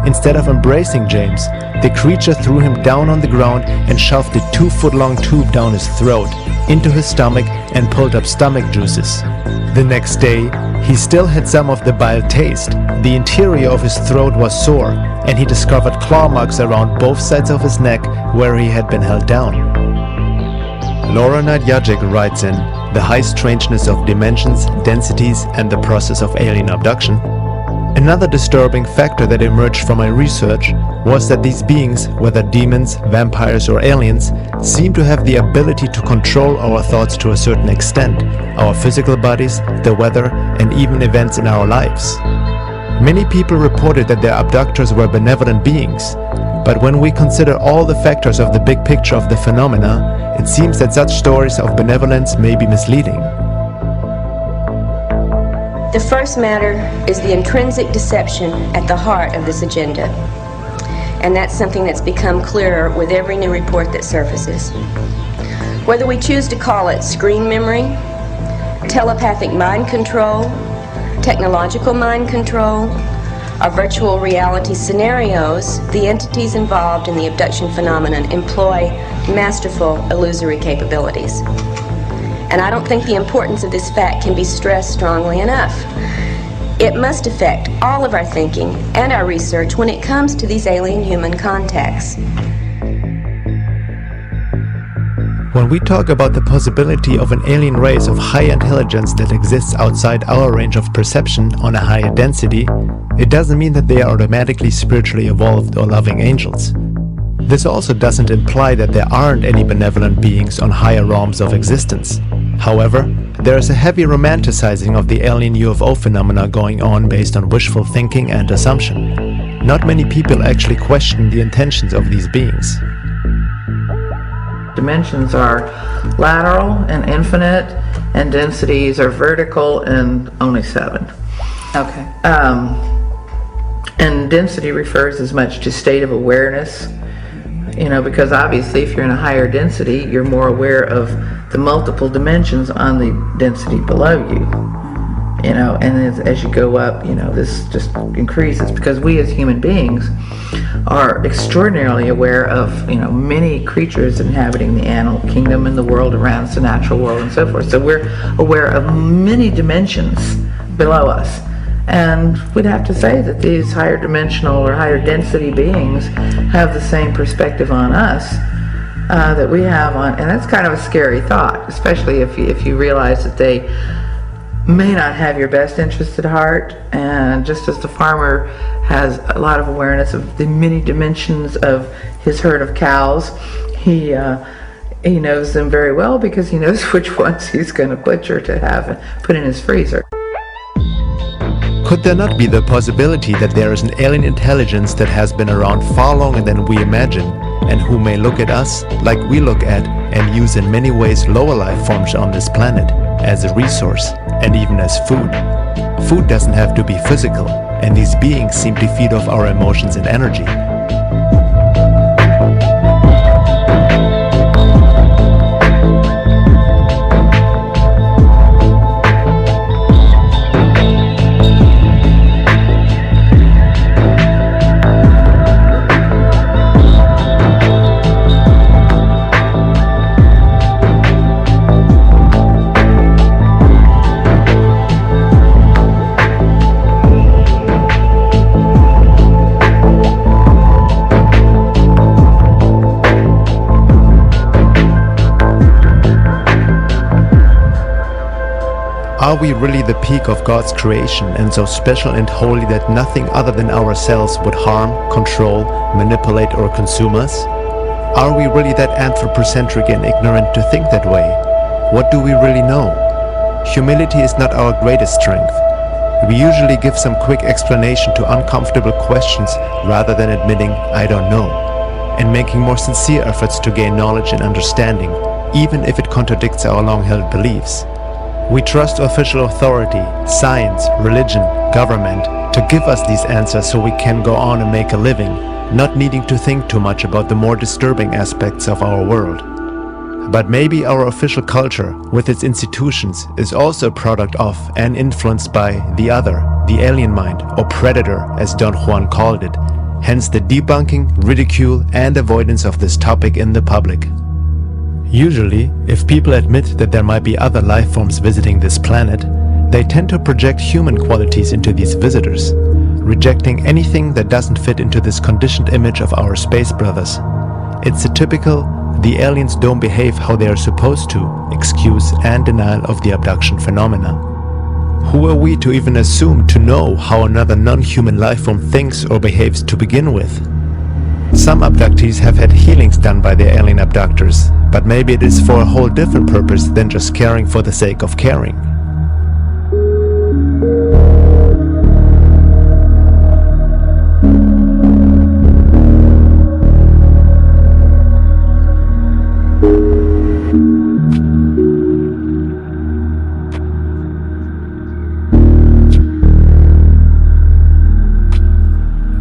Instead of embracing James, the creature threw him down on the ground and shoved a 2-foot-long tube down his throat, into his stomach, and pulled up stomach juices. The next day, he still had some of the bile taste. The interior of his throat was sore, and he discovered claw marks around both sides of his neck where he had been held down. Laura Nadjajic writes in The High Strangeness of Dimensions, Densities, and the Process of Alien Abduction, another disturbing factor that emerged from my research was that these beings, whether demons, vampires, or aliens, seem to have the ability to control our thoughts to a certain extent, our physical bodies, the weather, and even events in our lives. Many people reported that their abductors were benevolent beings, but when we consider all the factors of the big picture of the phenomena, it seems that such stories of benevolence may be misleading. The first matter is the intrinsic deception at the heart of this agenda. And that's something that's become clearer with every new report that surfaces. Whether we choose to call it screen memory, telepathic mind control, technological mind control, or virtual reality scenarios, the entities involved in the abduction phenomenon employ masterful illusory capabilities. And I don't think the importance of this fact can be stressed strongly enough. It must affect all of our thinking and our research when it comes to these alien-human contacts. When we talk about the possibility of an alien race of high intelligence that exists outside our range of perception on a higher density, it doesn't mean that they are automatically spiritually evolved or loving angels. This also doesn't imply that there aren't any benevolent beings on higher realms of existence. However, there is a heavy romanticizing of the alien UFO phenomena going on based on wishful thinking and assumption. Not many people actually question the intentions of these beings. Dimensions are lateral and infinite, and densities are vertical and only 7. Okay. And density refers as much to state of awareness, because obviously if you're in a higher density, you're more aware of the multiple dimensions on the density below you. And as you go up, this just increases, because we as human beings are extraordinarily aware of, many creatures inhabiting the animal kingdom and the world around us, the natural world and so forth. So we're aware of many dimensions below us. And we'd have to say that these higher dimensional or higher density beings have the same perspective on us that we have on, and that's kind of a scary thought, especially if you realize that they may not have your best interest at heart. And just as the farmer has a lot of awareness of the many dimensions of his herd of cows, he knows them very well, because he knows which ones he's going to butcher to have and put in his freezer. Could there not be the possibility that there is an alien intelligence that has been around far longer than we imagine, and who may look at us like we look at and use in many ways lower life forms on this planet as a resource, and even as food? Food doesn't have to be physical, and these beings seem to feed off our emotions and energy. Are we really the peak of God's creation and so special and holy that nothing other than ourselves would harm, control, manipulate, or consume us? Are we really that anthropocentric and ignorant to think that way? What do we really know? Humility is not our greatest strength. We usually give some quick explanation to uncomfortable questions rather than admitting, I don't know, and making more sincere efforts to gain knowledge and understanding, even if it contradicts our long-held beliefs. We trust official authority, science, religion, government to give us these answers so we can go on and make a living, not needing to think too much about the more disturbing aspects of our world. But maybe our official culture, with its institutions, is also a product of and influenced by the other, the alien mind, or predator, as Don Juan called it, hence the debunking, ridicule, and avoidance of this topic in the public. Usually, if people admit that there might be other life forms visiting this planet, they tend to project human qualities into these visitors, rejecting anything that doesn't fit into this conditioned image of our space brothers. It's a typical "the aliens don't behave how they are supposed to" excuse and denial of the abduction phenomena. Who are we to even assume to know how another non-human life form thinks or behaves to begin with? Some abductees have had healings done by their alien abductors, but maybe it is for a whole different purpose than just caring for the sake of caring.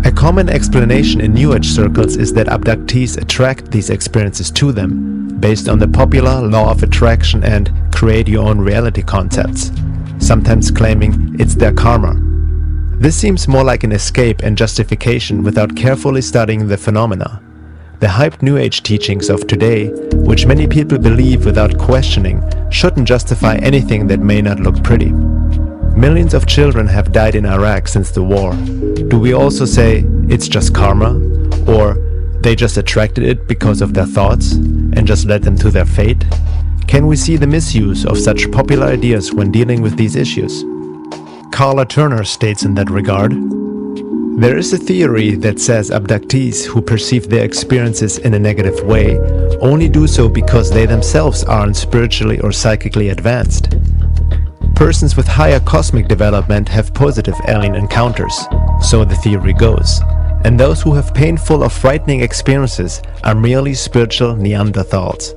A common explanation in New Age circles is that abductees attract these experiences to them, based on the popular law of attraction and create your own reality concepts, sometimes claiming it's their karma. This seems more like an escape and justification without carefully studying the phenomena. The hyped New Age teachings of today, which many people believe without questioning, shouldn't justify anything that may not look pretty. Millions of children have died in Iraq since the war. Do we also say it's just karma? Or they just attracted it because of their thoughts and just led them to their fate? Can we see the misuse of such popular ideas when dealing with these issues? Carla Turner states in that regard, "There is a theory that says abductees who perceive their experiences in a negative way only do so because they themselves aren't spiritually or psychically advanced. Persons with higher cosmic development have positive alien encounters, so the theory goes, and those who have painful or frightening experiences are merely spiritual Neanderthals."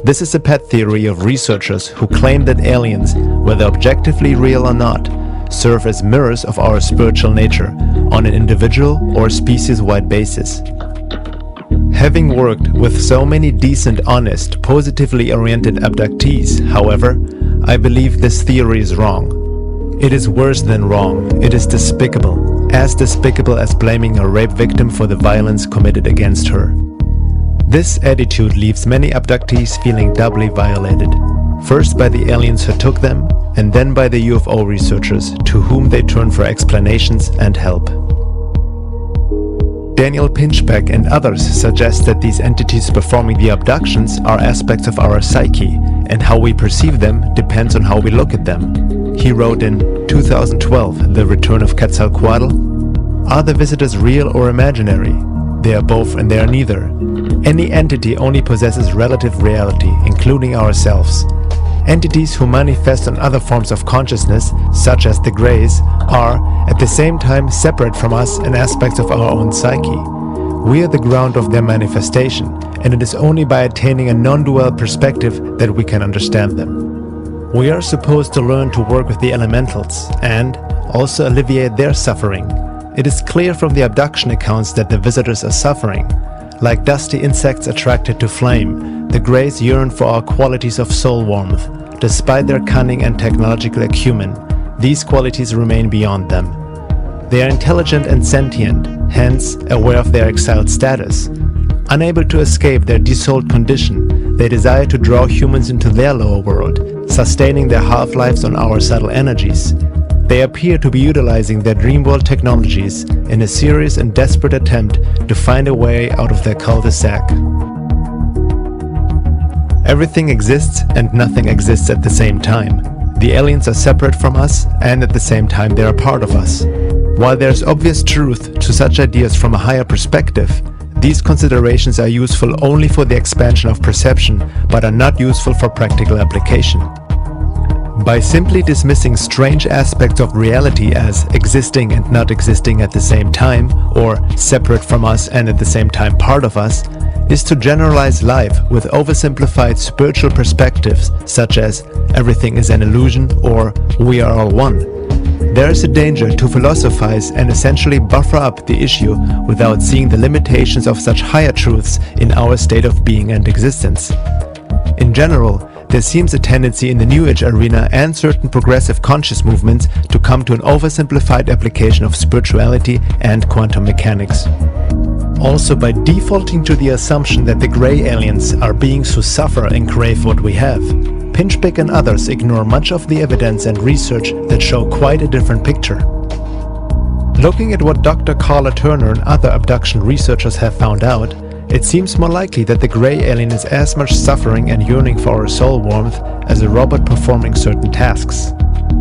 This is a pet theory of researchers who claim that aliens, whether objectively real or not, serve as mirrors of our spiritual nature on an individual or species-wide basis. Having worked with so many decent, honest, positively oriented abductees, however, I believe this theory is wrong. It is worse than wrong. It is despicable as blaming a rape victim for the violence committed against her. This attitude leaves many abductees feeling doubly violated. First by the aliens who took them, and then by the UFO researchers to whom they turn for explanations and help. Daniel Pinchbeck and others suggest that these entities performing the abductions are aspects of our psyche, and how we perceive them depends on how we look at them. He wrote in 2012, The Return of Quetzalcoatl, "Are the visitors real or imaginary? They are both and they are neither. Any entity only possesses relative reality, including ourselves. Entities who manifest on other forms of consciousness, such as the Greys, are, at the same time, separate from us and aspects of our own psyche. We are the ground of their manifestation, and it is only by attaining a non-dual perspective that we can understand them. We are supposed to learn to work with the elementals, and also alleviate their suffering. It is clear from the abduction accounts that the visitors are suffering. Like dusty insects attracted to flame, the Greys yearn for our qualities of soul warmth. Despite their cunning and technological acumen, these qualities remain beyond them. They are intelligent and sentient, hence aware of their exiled status. Unable to escape their desouled condition, they desire to draw humans into their lower world, sustaining their half-lives on our subtle energies. They appear to be utilizing their dream world technologies in a serious and desperate attempt to find a way out of their cul-de-sac. Everything exists and nothing exists at the same time. The aliens are separate from us, and at the same time they are part of us. While there is obvious truth to such ideas from a higher perspective, these considerations are useful only for the expansion of perception, but are not useful for practical application. By simply dismissing strange aspects of reality as existing and not existing at the same time, or separate from us and at the same time part of us, is to generalize life with oversimplified spiritual perspectives such as everything is an illusion or we are all one. There is a danger to philosophize and essentially buffer up the issue without seeing the limitations of such higher truths in our state of being and existence. In general, There seems a tendency in the New Age arena and certain progressive conscious movements to come to an oversimplified application of spirituality and quantum mechanics. Also, by defaulting to the assumption that the grey aliens are beings who suffer and crave what we have, Pinchbeck and others ignore much of the evidence and research that show quite a different picture. Looking at what Dr. Carla Turner and other abduction researchers have found out, it seems more likely that the grey alien is as much suffering and yearning for our soul warmth as a robot performing certain tasks.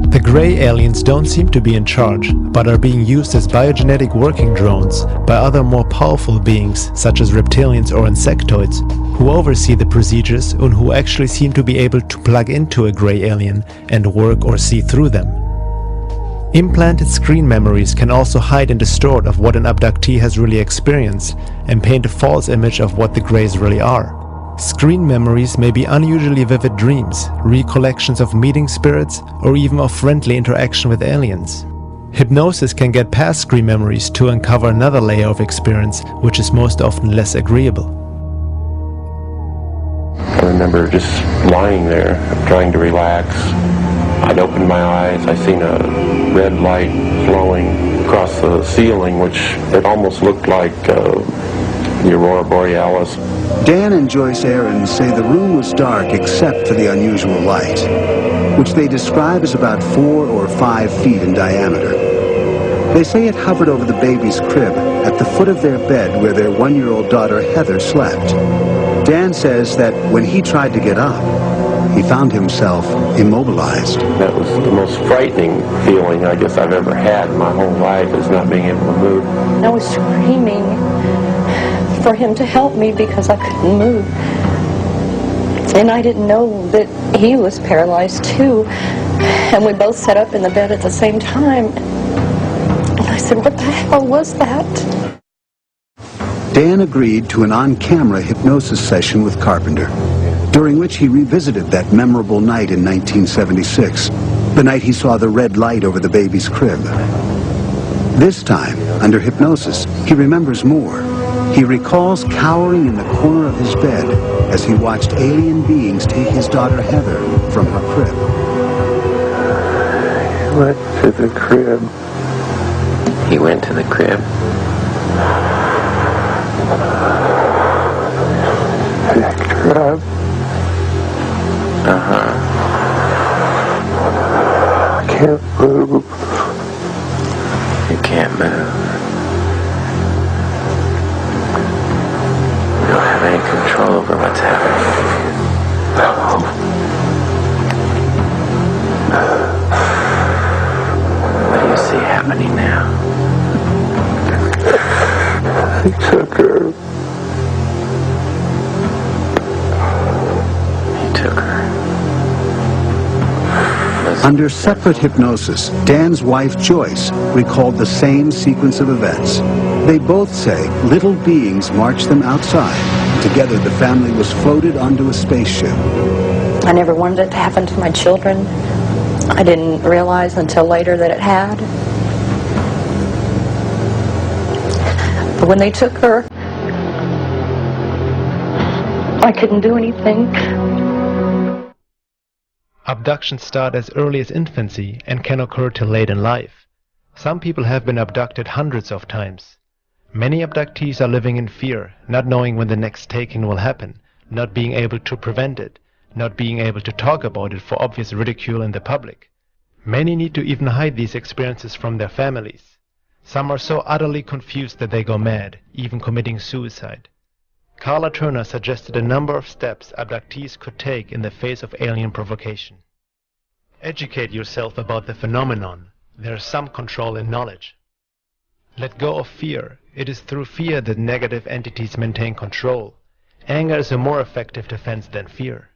The grey aliens don't seem to be in charge, but are being used as biogenetic working drones by other more powerful beings such as reptilians or insectoids, who oversee the procedures and who actually seem to be able to plug into a grey alien and work or see through them. Implanted screen memories can also hide and distort of what an abductee has really experienced and paint a false image of what the greys really are. Screen memories may be unusually vivid dreams, recollections of meeting spirits, or even of friendly interaction with aliens. Hypnosis can get past screen memories to uncover another layer of experience, which is most often less agreeable. I remember just lying there, trying to relax. I'd opened my eyes, I seen a red light flowing across the ceiling, which it almost looked like the Aurora Borealis. Dan and Joyce Aarons say the room was dark except for the unusual light, which they describe as about 4 or 5 feet in diameter. They say it hovered over the baby's crib at the foot of their bed where their 1-year-old daughter Heather slept. Dan says that when he tried to get up, he found himself immobilized. That was the most frightening feeling I guess I've ever had in my whole life, is not being able to move. I was screaming for him to help me because I couldn't move. And I didn't know that he was paralyzed too. And we both sat up in the bed at the same time. And I said, "What the hell was that?" Dan agreed to an on-camera hypnosis session with Carpenter, during which he revisited that memorable night in 1976, the night he saw the red light over the baby's crib. This time, under hypnosis, he remembers more. He recalls cowering in the corner of his bed as he watched alien beings take his daughter Heather from her crib. He went to the crib. He went to the crib. Crib. Uh-huh. I can't move. You can't move. You don't have any control over what's happening. No. What do you see happening now? He took her. Under separate hypnosis, Dan's wife Joyce recalled the same sequence of events. They both say little beings marched them outside. Together, the family was floated onto a spaceship. I never wanted it to happen to my children. I didn't realize until later that it had. But when they took her, I couldn't do anything. Abductions start as early as infancy and can occur till late in life. Some people have been abducted hundreds of times. Many abductees are living in fear, not knowing when the next taking will happen, not being able to prevent it, not being able to talk about it for obvious ridicule in the public. Many need to even hide these experiences from their families. Some are so utterly confused that they go mad, even committing suicide. Carla Turner suggested a number of steps abductees could take in the face of alien provocation. Educate yourself about the phenomenon. There is some control in knowledge. Let go of fear. It is through fear that negative entities maintain control. Anger is a more effective defense than fear.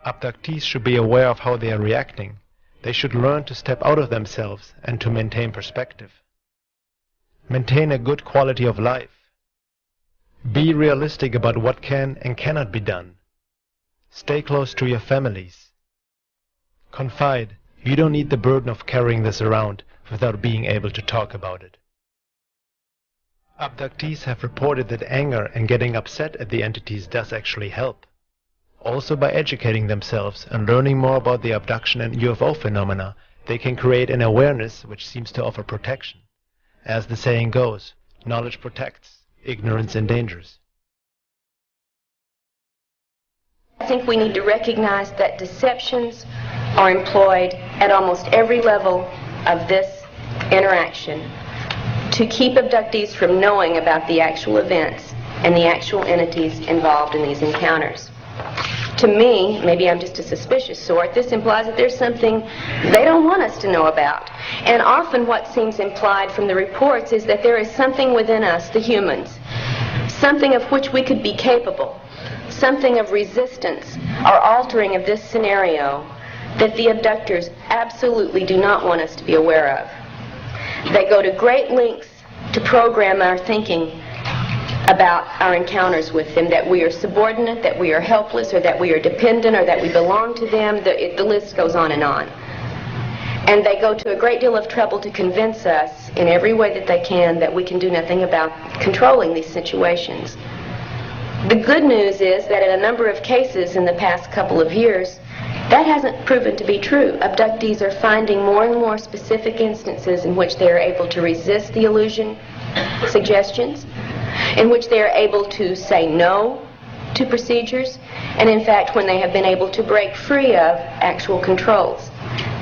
Abductees should be aware of how they are reacting. They should learn to step out of themselves and to maintain perspective. Maintain a good quality of life. Be realistic about what can and cannot be done. Stay close to your families. Confide. You don't need the burden of carrying this around without being able to talk about it. Abductees have reported that anger and getting upset at the entities does actually help. Also, by educating themselves and learning more about the abduction and UFO phenomena, they can create an awareness which seems to offer protection. As the saying goes, knowledge protects, ignorance endangers. I think we need to recognize that deceptions are employed at almost every level of this interaction to keep abductees from knowing about the actual events and the actual entities involved in these encounters. To me, maybe I'm just a suspicious sort, this implies that there's something they don't want us to know about. And often what seems implied from the reports is that there is something within us, the humans, something of which we could be capable, something of resistance or altering of this scenario that the abductors absolutely do not want us to be aware of. They go to great lengths to program our thinking about our encounters with them, that we are subordinate, that we are helpless, or that we are dependent, or that we belong to them. The list goes on. And they go to a great deal of trouble to convince us in every way that they can that we can do nothing about controlling these situations. The good news is that in a number of cases in the past couple of years, that hasn't proven to be true. Abductees are finding more and more specific instances in which they are able to resist the illusion suggestions, in which they are able to say no to procedures, and in fact when they have been able to break free of actual controls.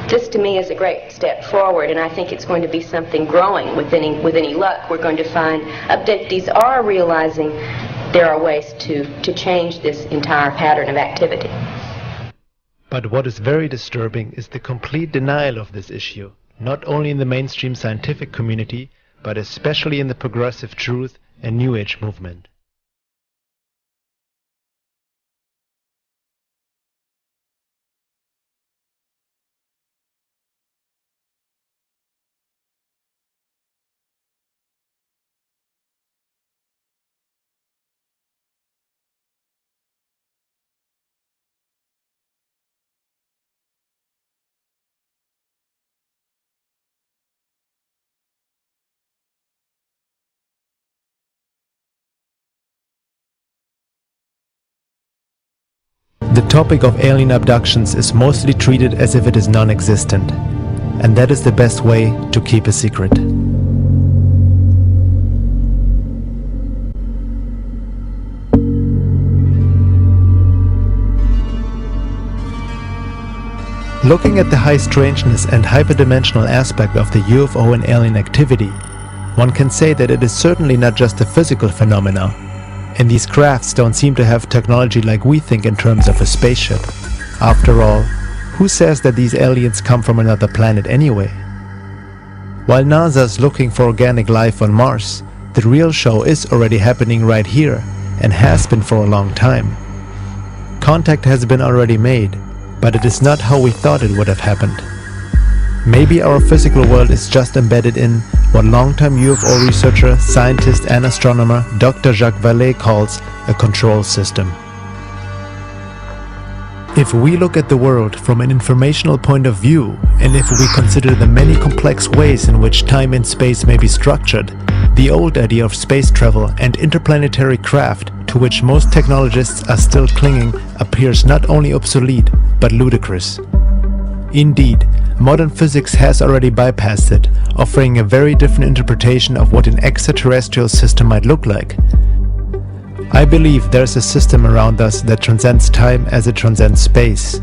This to me is a great step forward, and I think it's going to be something growing. With any luck, we're going to find abductees are realizing there are ways to change this entire pattern of activity. But what is very disturbing is the complete denial of this issue, not only in the mainstream scientific community, but especially in the progressive truth and New Age movement. The topic of alien abductions is mostly treated as if it is non-existent, and that is the best way to keep a secret. Looking at the high strangeness and hyperdimensional aspect of the UFO and alien activity, one can say that it is certainly not just a physical phenomena. And these crafts don't seem to have technology like we think in terms of a spaceship. After all, who says that these aliens come from another planet anyway? While NASA's looking for organic life on Mars, the real show is already happening right here, and has been for a long time. Contact has been already made, but it is not how we thought it would have happened. Maybe our physical world is just embedded in what longtime UFO researcher, scientist and astronomer Dr. Jacques Vallée calls a control system. If we look at the world from an informational point of view, and if we consider the many complex ways in which time and space may be structured, the old idea of space travel and interplanetary craft, to which most technologists are still clinging, appears not only obsolete, but ludicrous. Indeed, modern physics has already bypassed it, offering a very different interpretation of what an extraterrestrial system might look like. I believe there's a system around us that transcends time as it transcends space.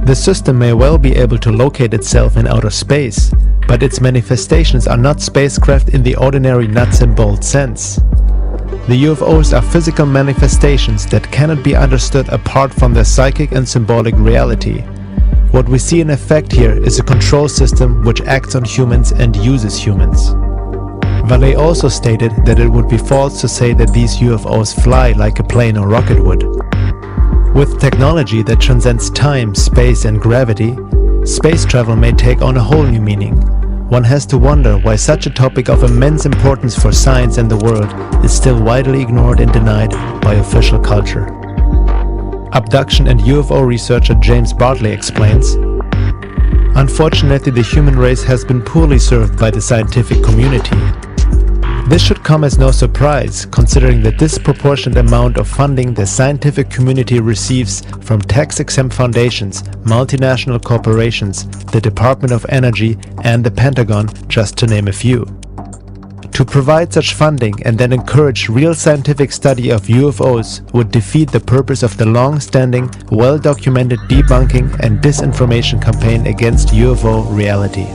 The system may well be able to locate itself in outer space, but its manifestations are not spacecraft in the ordinary nuts and bolts sense. The UFOs are physical manifestations that cannot be understood apart from their psychic and symbolic reality. What we see in effect here is a control system which acts on humans and uses humans. Vallée also stated that it would be false to say that these UFOs fly like a plane or rocket would. With technology that transcends time, space and gravity, space travel may take on a whole new meaning. One has to wonder why such a topic of immense importance for science and the world is still widely ignored and denied by official culture. Abduction and UFO researcher James Bartley explains, "Unfortunately, the human race has been poorly served by the scientific community. This should come as no surprise, considering the disproportionate amount of funding the scientific community receives from tax-exempt foundations, multinational corporations, the Department of Energy, and the Pentagon, just to name a few. To provide such funding and then encourage real scientific study of UFOs would defeat the purpose of the long-standing, well-documented debunking and disinformation campaign against UFO reality.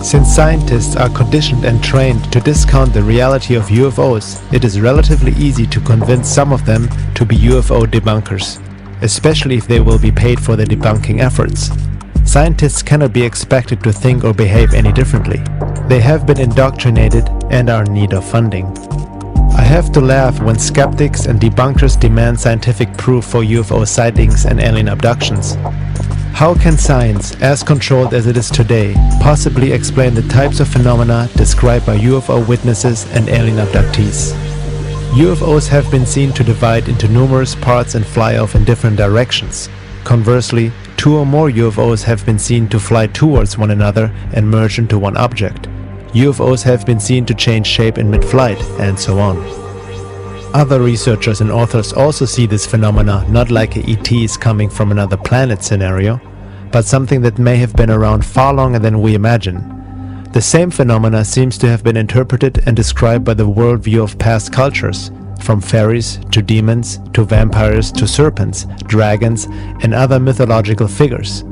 Since scientists are conditioned and trained to discount the reality of UFOs, it is relatively easy to convince some of them to be UFO debunkers, especially if they will be paid for their debunking efforts. Scientists cannot be expected to think or behave any differently. They have been indoctrinated and are in need of funding. I have to laugh when skeptics and debunkers demand scientific proof for UFO sightings and alien abductions. How can science, as controlled as it is today, possibly explain the types of phenomena described by UFO witnesses and alien abductees? UFOs have been seen to divide into numerous parts and fly off in different directions. Conversely, 2 or more UFOs have been seen to fly towards one another and merge into one object. UFOs have been seen to change shape in mid-flight, and so on. Other researchers and authors also see this phenomena not like a ET is coming from another planet scenario, but something that may have been around far longer than we imagine. The same phenomena seems to have been interpreted and described by the worldview of past cultures, from fairies to demons to vampires to serpents, dragons, and other mythological figures.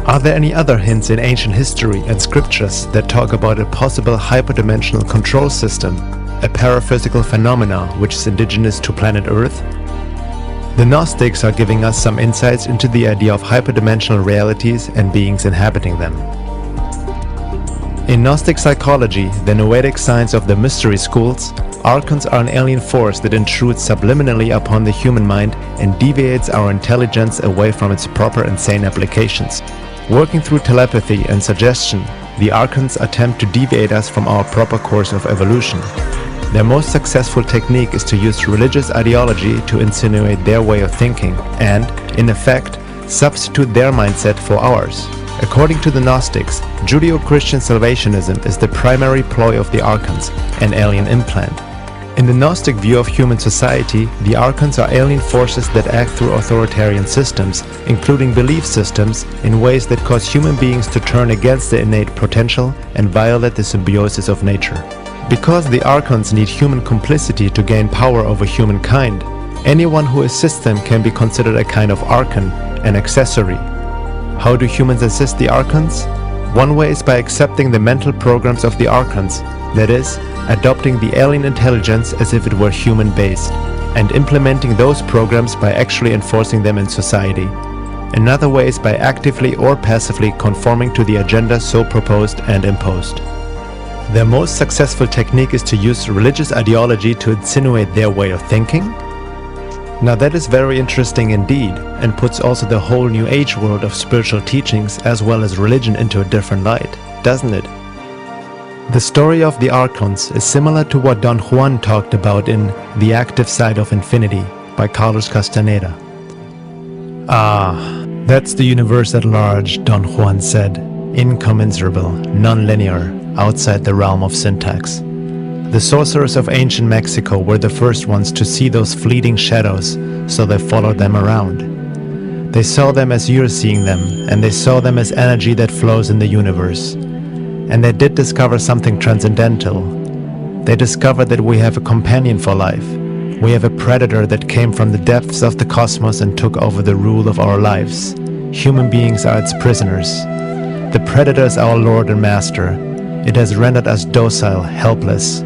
Are there any other hints in ancient history and scriptures that talk about a possible hyperdimensional control system, a paraphysical phenomena which is indigenous to planet Earth? The Gnostics are giving us some insights into the idea of hyperdimensional realities and beings inhabiting them. In Gnostic psychology, the Noetic science of the mystery schools, archons are an alien force that intrudes subliminally upon the human mind and deviates our intelligence away from its proper and sane applications. Working through telepathy and suggestion, the archons attempt to deviate us from our proper course of evolution. Their most successful technique is to use religious ideology to insinuate their way of thinking and, in effect, substitute their mindset for ours. According to the Gnostics, Judeo-Christian salvationism is the primary ploy of the archons, an alien implant. In the Gnostic view of human society, the archons are alien forces that act through authoritarian systems, including belief systems, in ways that cause human beings to turn against their innate potential and violate the symbiosis of nature. Because the archons need human complicity to gain power over humankind, anyone who assists them can be considered a kind of archon, an accessory. How do humans assist the archons? One way is by accepting the mental programs of the archons, that is, adopting the alien intelligence as if it were human-based, and implementing those programs by actually enforcing them in society. Another way is by actively or passively conforming to the agenda so proposed and imposed. Their most successful technique is to use religious ideology to insinuate their way of thinking? Now that is very interesting indeed, and puts also the whole New Age world of spiritual teachings as well as religion into a different light, doesn't it? The story of the archons is similar to what Don Juan talked about in The Active Side of Infinity by Carlos Castaneda. Ah, that's the universe at large, Don Juan said, incommensurable, non-linear, outside the realm of syntax. The sorcerers of ancient Mexico were the first ones to see those fleeting shadows, so they followed them around. They saw them as you're seeing them, and they saw them as energy that flows in the universe. And they did discover something transcendental. They discover that we have a companion for life. We have a predator that came from the depths of the cosmos and took over the rule of our lives. Human beings are its prisoners. The predator is our lord and master. It has rendered us docile, helpless.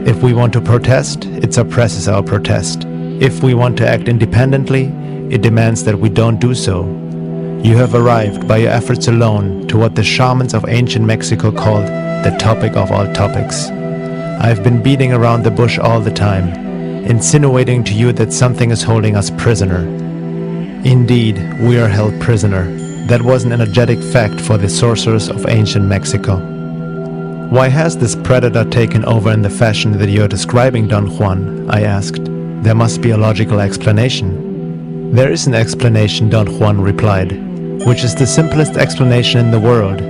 If we want to protest, it suppresses our protest. If we want to act independently, it demands that we don't do so. You have arrived by your efforts alone to what the shamans of ancient Mexico called the topic of all topics. I've been beating around the bush all the time, insinuating to you that something is holding us prisoner. Indeed, we are held prisoner. That was an energetic fact for the sorcerers of ancient Mexico. Why has this predator taken over in the fashion that you're describing, Don Juan? I asked. There must be a logical explanation. There is an explanation, Don Juan replied, which is the simplest explanation in the world.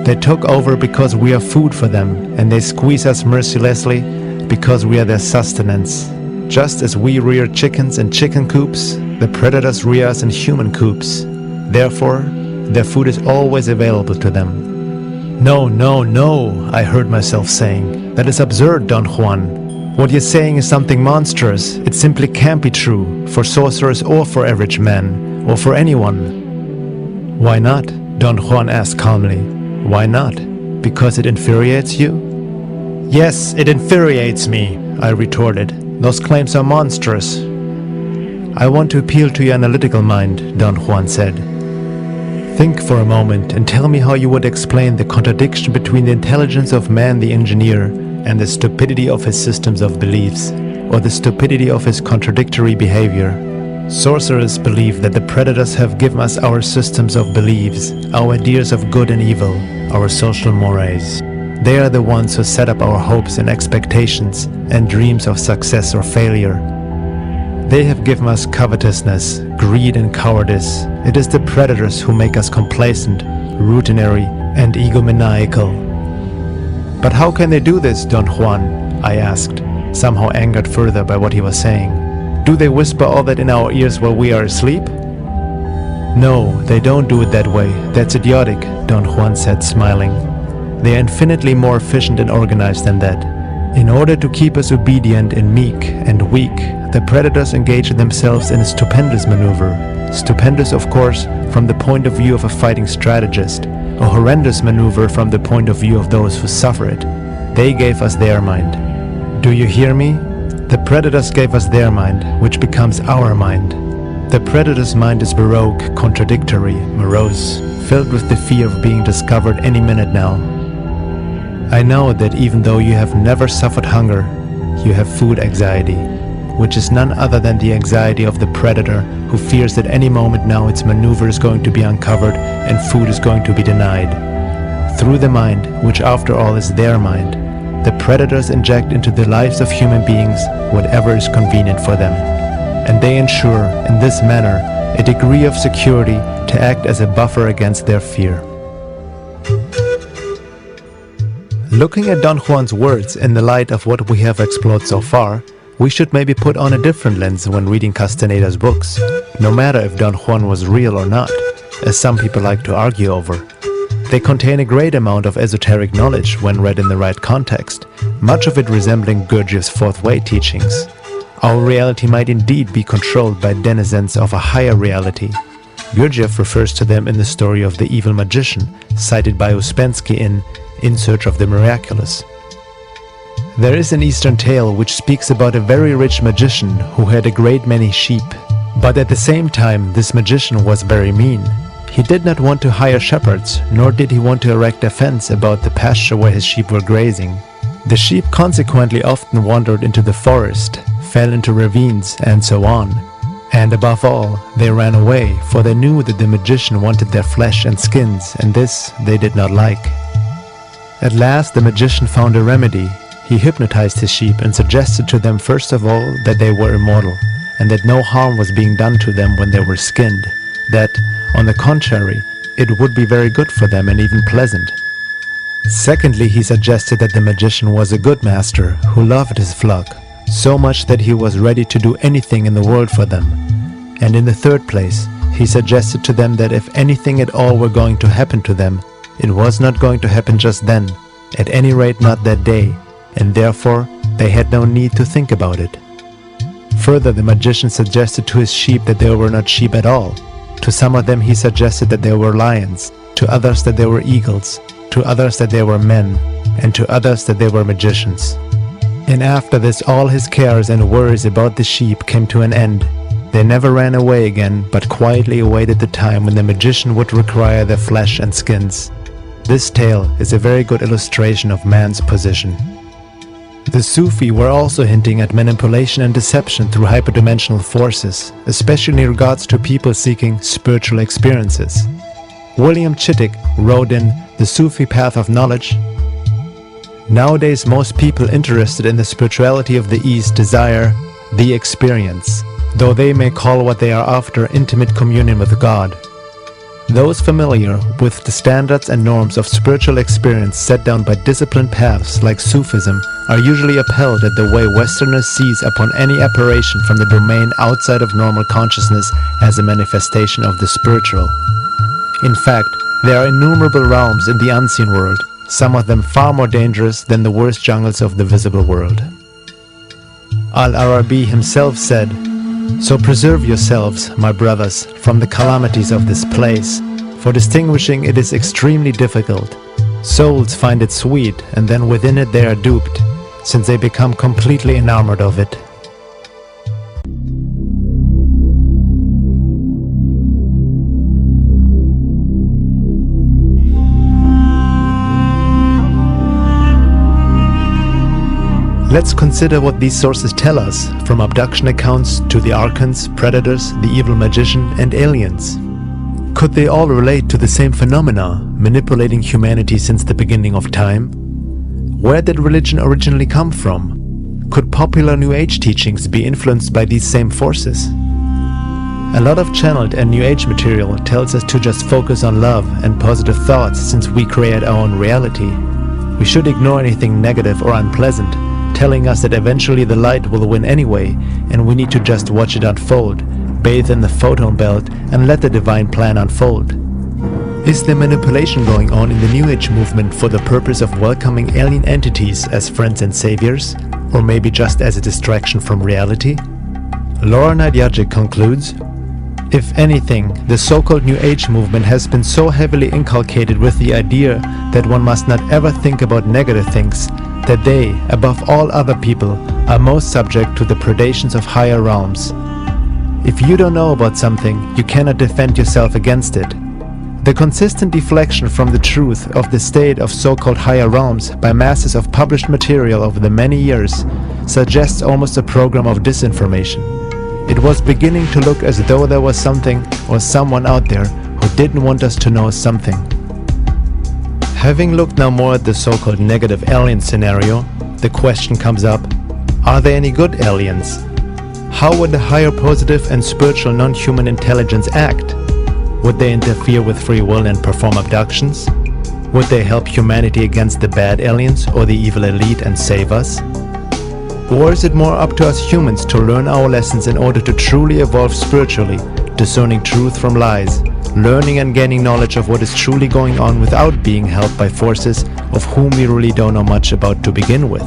They took over because we are food for them, and they squeeze us mercilessly because we are their sustenance. Just as we rear chickens in chicken coops, the predators rear us in human coops. Therefore, their food is always available to them. No, no, no, I heard myself saying. That is absurd, Don Juan. What you're saying is something monstrous. It simply can't be true, for sorcerers or for average men, or for anyone. Why not? Don Juan asked calmly. Why not? Because it infuriates you? Yes, it infuriates me, I retorted. Those claims are monstrous. I want to appeal to your analytical mind, Don Juan said. Think for a moment and tell me how you would explain the contradiction between the intelligence of man the engineer and the stupidity of his systems of beliefs, or the stupidity of his contradictory behavior. Sorcerers believe that the predators have given us our systems of beliefs, our ideas of good and evil, our social mores. They are the ones who set up our hopes and expectations and dreams of success or failure. They have given us covetousness, greed and cowardice. It is the predators who make us complacent, routinary and egomaniacal. But how can they do this, Don Juan? I asked, somehow angered further by what he was saying. Do they whisper all that in our ears while we are asleep? No, they don't do it that way. That's idiotic, Don Juan said, smiling. They are infinitely more efficient and organized than that. In order to keep us obedient and meek and weak, the predators engage themselves in a stupendous maneuver. Stupendous, of course, from the point of view of a fighting strategist, a horrendous maneuver from the point of view of those who suffer it. They gave us their mind. Do you hear me? The predators gave us their mind, which becomes our mind. The predator's mind is baroque, contradictory, morose, filled with the fear of being discovered any minute now. I know that even though you have never suffered hunger, you have food anxiety, which is none other than the anxiety of the predator who fears that any moment now its maneuver is going to be uncovered and food is going to be denied. Through the mind, which after all is their mind, the predators inject into the lives of human beings whatever is convenient for them, and they ensure, in this manner, a degree of security to act as a buffer against their fear. Looking at Don Juan's words in the light of what we have explored so far, we should maybe put on a different lens when reading Castaneda's books, no matter if Don Juan was real or not, as some people like to argue over. They contain a great amount of esoteric knowledge when read in the right context, much of it resembling Gurdjieff's fourth way teachings. Our reality might indeed be controlled by denizens of a higher reality. Gurdjieff refers to them in the story of the evil magician, cited by Ouspensky in Search of the Miraculous. There is an Eastern tale which speaks about a very rich magician who had a great many sheep. But at the same time, this magician was very mean. He did not want to hire shepherds, nor did he want to erect a fence about the pasture where his sheep were grazing. The sheep consequently often wandered into the forest, fell into ravines, and so on. And above all, they ran away, for they knew that the magician wanted their flesh and skins, and this they did not like. At last the magician found a remedy. He hypnotized his sheep and suggested to them first of all that they were immortal, and that no harm was being done to them when they were skinned, that, on the contrary, it would be very good for them and even pleasant. Secondly, he suggested that the magician was a good master who loved his flock, so much that he was ready to do anything in the world for them. And in the third place, he suggested to them that if anything at all were going to happen to them, it was not going to happen just then, at any rate not that day, and therefore they had no need to think about it. Further, the magician suggested to his sheep that they were not sheep at all. To some of them he suggested that they were lions, to others that they were eagles, to others that they were men, and to others that they were magicians. And after this all his cares and worries about the sheep came to an end. They never ran away again, but quietly awaited the time when the magician would require their flesh and skins. This tale is a very good illustration of man's position. The Sufi were also hinting at manipulation and deception through hyperdimensional forces, especially in regards to people seeking spiritual experiences. William Chittick wrote in The Sufi Path of Knowledge, "Nowadays most people interested in the spirituality of the East desire the experience, though they may call what they are after intimate communion with God. Those familiar with the standards and norms of spiritual experience set down by disciplined paths like Sufism are usually upheld at the way Westerners seize upon any apparition from the domain outside of normal consciousness as a manifestation of the spiritual. In fact, there are innumerable realms in the unseen world, some of them far more dangerous than the worst jungles of the visible world." Al-Arabi himself said, "So preserve yourselves, my brothers, from the calamities of this place, for distinguishing it is extremely difficult. Souls find it sweet, and then within it they are duped, since they become completely enamored of it." Let's consider what these sources tell us, from abduction accounts to the archons, predators, the evil magician, and aliens. Could they all relate to the same phenomena, manipulating humanity since the beginning of time? Where did religion originally come from? Could popular New Age teachings be influenced by these same forces? A lot of channeled and New Age material tells us to just focus on love and positive thoughts since we create our own reality. We should ignore anything negative or unpleasant, telling us that eventually the light will win anyway, and we need to just watch it unfold, bathe in the photon belt, and let the divine plan unfold. Is there manipulation going on in the New Age movement for the purpose of welcoming alien entities as friends and saviors, or maybe just as a distraction from reality? Laura Nadjajic concludes, "If anything, the so-called New Age movement has been so heavily inculcated with the idea that one must not ever think about negative things, that they, above all other people, are most subject to the predations of higher realms. If you don't know about something, you cannot defend yourself against it. The consistent deflection from the truth of the state of so-called higher realms by masses of published material over the many years suggests almost a program of disinformation. It was beginning to look as though there was something or someone out there who didn't want us to know something." Having looked now more at the so-called negative alien scenario, the question comes up, are there any good aliens? How would the higher positive and spiritual non-human intelligence act? Would they interfere with free will and perform abductions? Would they help humanity against the bad aliens or the evil elite and save us? Or is it more up to us humans to learn our lessons in order to truly evolve spiritually, discerning truth from lies, learning and gaining knowledge of what is truly going on without being held by forces of whom we really don't know much about to begin with?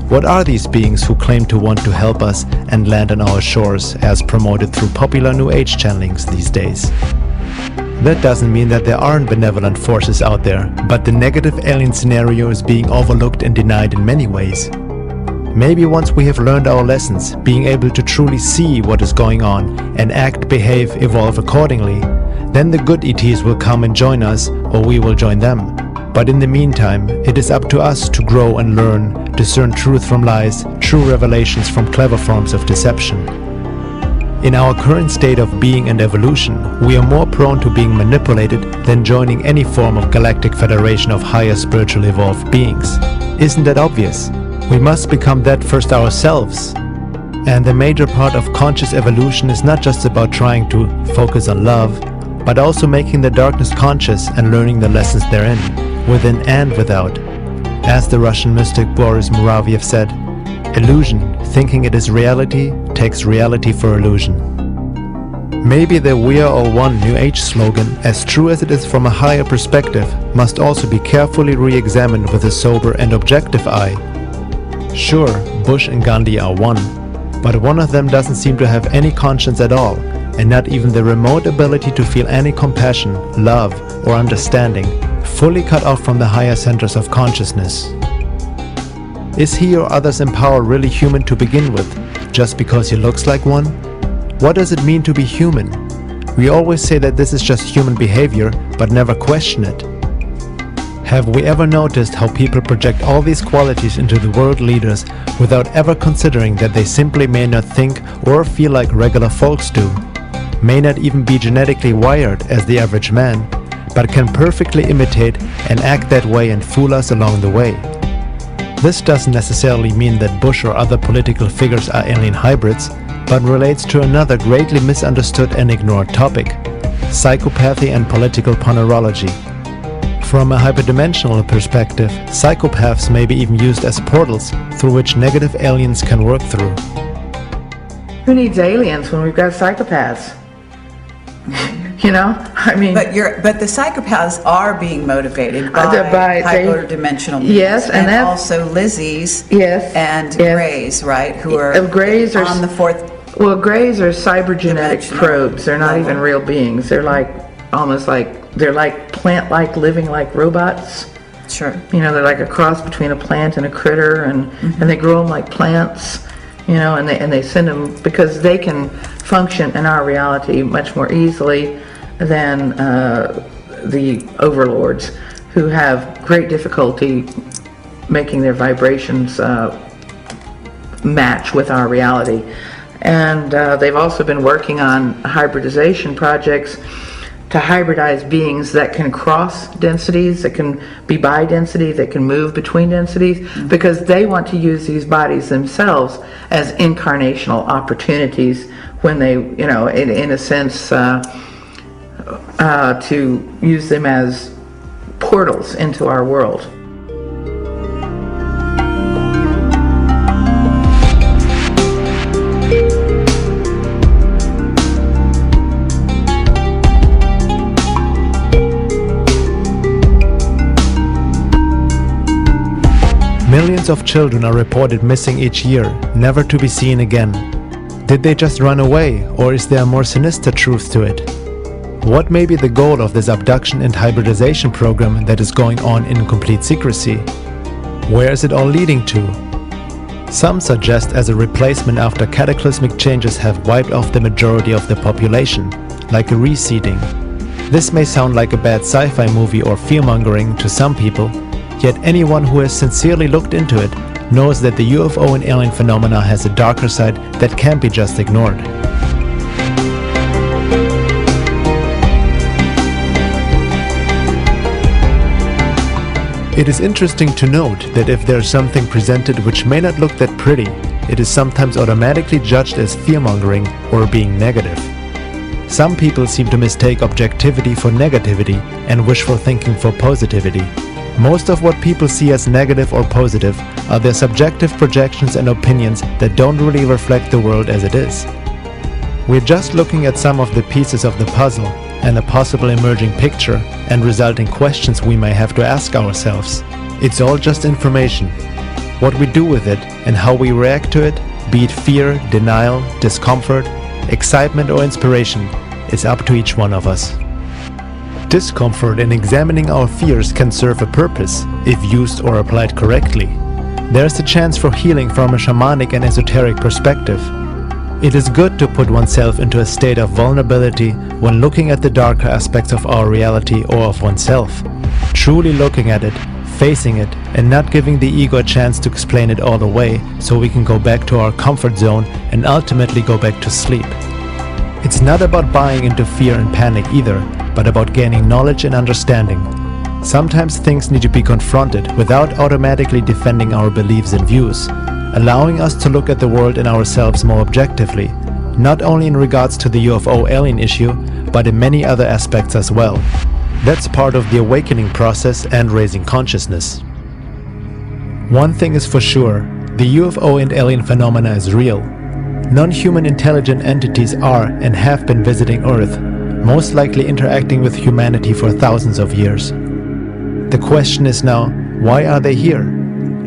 What are these beings who claim to want to help us and land on our shores as promoted through popular New Age channelings these days? That doesn't mean that there aren't benevolent forces out there, but the negative alien scenario is being overlooked and denied in many ways. Maybe once we have learned our lessons, being able to truly see what is going on and act, behave, evolve accordingly, then the good ETs will come and join us, or we will join them. But in the meantime, it is up to us to grow and learn, discern truth from lies, true revelations from clever forms of deception. In our current state of being and evolution, we are more prone to being manipulated than joining any form of galactic federation of higher spiritual evolved beings. Isn't that obvious? We must become that first ourselves. And the major part of conscious evolution is not just about trying to focus on love, but also making the darkness conscious and learning the lessons therein, within and without. As the Russian mystic Boris Muravyev said, "Illusion, thinking it is reality, takes reality for illusion." Maybe the "We are all one" New Age slogan, as true as it is from a higher perspective, must also be carefully re-examined with a sober and objective eye. Sure, Bush and Gandhi are one, but one of them doesn't seem to have any conscience at all, and not even the remote ability to feel any compassion, love, or understanding, fully cut off from the higher centers of consciousness. Is he or others in power really human to begin with, just because he looks like one? What does it mean to be human? We always say that this is just human behavior, but never question it. Have we ever noticed how people project all these qualities into the world leaders without ever considering that they simply may not think or feel like regular folks do, may not even be genetically wired as the average man, but can perfectly imitate and act that way and fool us along the way? This doesn't necessarily mean that Bush or other political figures are alien hybrids, but relates to another greatly misunderstood and ignored topic: psychopathy and political ponerology. From a hyperdimensional perspective, psychopaths may be even used as portals through which negative aliens can work through. Who needs aliens when we've got psychopaths? You know, I mean... But the psychopaths are being motivated by hyperdimensional beings. Yes, and also Lizzie's and Greys, right? Who are Greys are on the fourth... Well, Greys are cybergenetic probes. They're not even real beings. They're they're like plant-like, living like robots. Sure. You know, they're like a cross between a plant and a critter, and they grow them like plants. You know, and they send them because they can function in our reality much more easily than the overlords, who have great difficulty making their vibrations match with our reality. And they've also been working on hybridization projects to hybridize beings that can cross densities, that can be bi-density, that can move between densities, because they want to use these bodies themselves as incarnational opportunities when they, you know, in a sense, to use them as portals into our world. Millions of children are reported missing each year, never to be seen again. Did they just run away, or is there a more sinister truth to it? What may be the goal of this abduction and hybridization program that is going on in complete secrecy? Where is it all leading to? Some suggest as a replacement after cataclysmic changes have wiped off the majority of the population, like a reseeding. This may sound like a bad sci-fi movie or fear-mongering to some people, yet anyone who has sincerely looked into it knows that the UFO and alien phenomena has a darker side that can't be just ignored. It is interesting to note that if there is something presented which may not look that pretty, it is sometimes automatically judged as fear-mongering or being negative. Some people seem to mistake objectivity for negativity and wishful thinking for positivity. Most of what people see as negative or positive are their subjective projections and opinions that don't really reflect the world as it is. We're just looking at some of the pieces of the puzzle and a possible emerging picture and resulting questions we may have to ask ourselves. It's all just information. What we do with it and how we react to it, be it fear, denial, discomfort, excitement or inspiration, is up to each one of us. Discomfort in examining our fears can serve a purpose, if used or applied correctly. There's a chance for healing from a shamanic and esoteric perspective. It is good to put oneself into a state of vulnerability when looking at the darker aspects of our reality or of oneself. Truly looking at it, facing it, and not giving the ego a chance to explain it all away so we can go back to our comfort zone and ultimately go back to sleep. It's not about buying into fear and panic either, but about gaining knowledge and understanding. Sometimes things need to be confronted without automatically defending our beliefs and views, allowing us to look at the world and ourselves more objectively, not only in regards to the UFO alien issue, but in many other aspects as well. That's part of the awakening process and raising consciousness. One thing is for sure, the UFO and alien phenomena is real. Non-human intelligent entities are and have been visiting Earth, most likely interacting with humanity for thousands of years. The question is now, why are they here?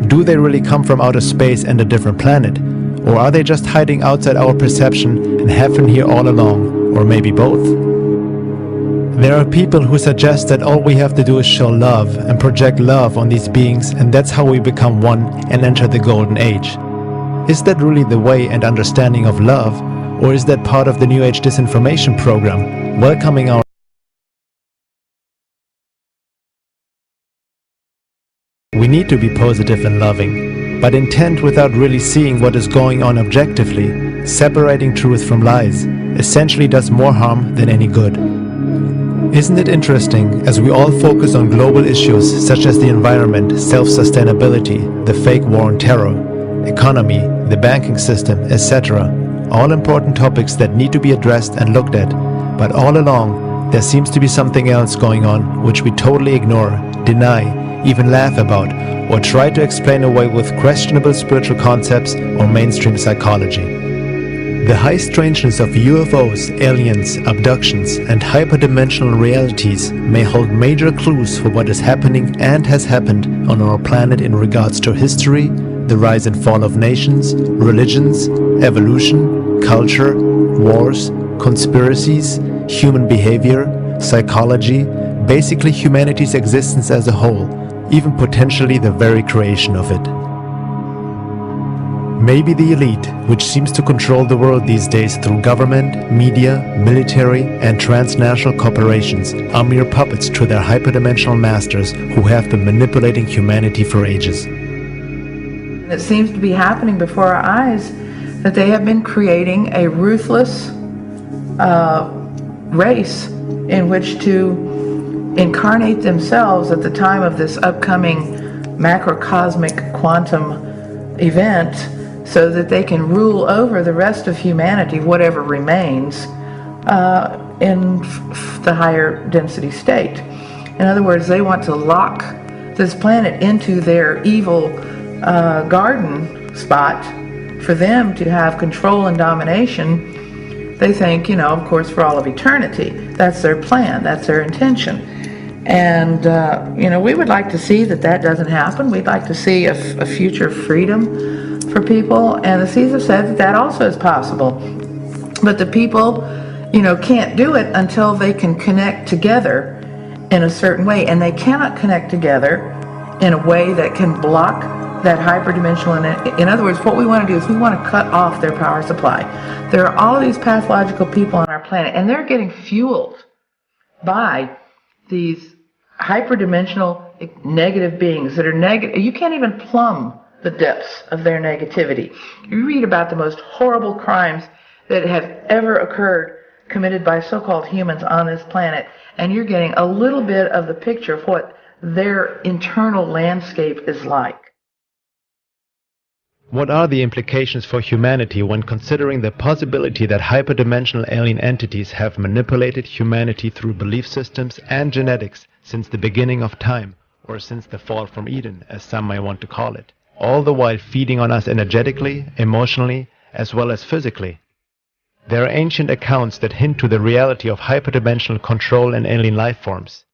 Do they really come from outer space and a different planet? Or are they just hiding outside our perception and have been here all along, or maybe both? There are people who suggest that all we have to do is show love and project love on these beings, and that's how we become one and enter the golden age. Is that really the way and understanding of love, or is that part of the New Age disinformation program, welcoming our We need to be positive and loving, but intent without really seeing what is going on objectively, separating truth from lies, essentially does more harm than any good. Isn't it interesting, as we all focus on global issues such as the environment, self-sustainability, the fake war on terror, economy, the banking system, etc., all important topics that need to be addressed and looked at, but all along there seems to be something else going on which we totally ignore, deny, even laugh about, or try to explain away with questionable spiritual concepts or mainstream psychology. The high strangeness of UFOs, aliens, abductions, and hyperdimensional realities may hold major clues for what is happening and has happened on our planet in regards to history, the rise and fall of nations, religions, evolution, culture, wars, conspiracies, human behavior, psychology, basically humanity's existence as a whole, even potentially the very creation of it. Maybe the elite, which seems to control the world these days through government, media, military, and transnational corporations, are mere puppets to their hyperdimensional masters who have been manipulating humanity for ages. It seems to be happening before our eyes that they have been creating a ruthless race in which to incarnate themselves at the time of this upcoming macrocosmic quantum event so that they can rule over the rest of humanity, whatever remains, in the higher density state. In other words, they want to lock this planet into their evil garden spot for them to have control and domination. They think, of course, for all of eternity. That's their plan, that's their intention. And, we would like to see that doesn't happen. We'd like to see a future freedom for people. And the Seeds have said that also is possible. But the people, can't do it until they can connect together in a certain way. And they cannot connect together in a way that can block that hyperdimensional. In other words, what we want to do is we want to cut off their power supply. There are all of these pathological people on our planet, and they're getting fueled by these hyperdimensional negative beings that are negative. You can't even plumb the depths of their negativity. You read about the most horrible crimes that have ever occurred committed by so-called humans on this planet, and you're getting a little bit of the picture of what their internal landscape is like. What are the implications for humanity when considering the possibility that hyperdimensional alien entities have manipulated humanity through belief systems and genetics since the beginning of time, or since the fall from Eden, as some may want to call it, all the while feeding on us energetically, emotionally, as well as physically? There are ancient accounts that hint to the reality of hyperdimensional control and alien life forms.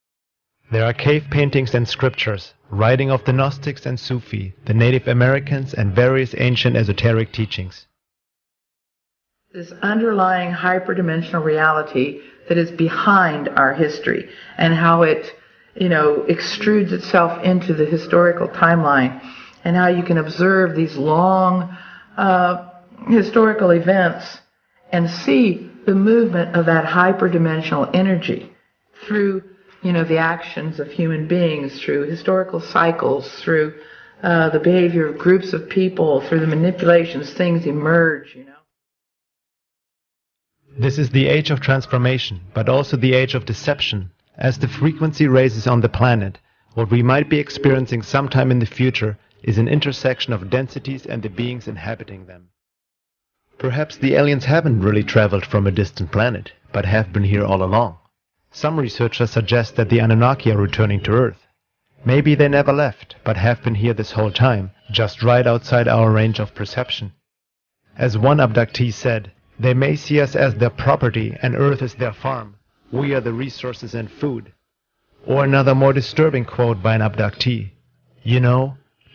There are cave paintings and scriptures, writing of the Gnostics and Sufi, the Native Americans, and various ancient esoteric teachings. This underlying hyperdimensional reality that is behind our history and how it, extrudes itself into the historical timeline, and how you can observe these long historical events and see the movement of that hyperdimensional energy through the actions of human beings, through historical cycles, through the behavior of groups of people, through the manipulations, things emerge, This is the age of transformation, but also the age of deception. As the frequency raises on the planet, what we might be experiencing sometime in the future is an intersection of densities and the beings inhabiting them. Perhaps the aliens haven't really traveled from a distant planet, but have been here all along. Some researchers suggest that the Anunnaki are returning to Earth. Maybe they never left, but have been here this whole time, just right outside our range of perception. As one abductee said, they may see us as their property and Earth is their farm. We are the resources and food. Or another more disturbing quote by an abductee.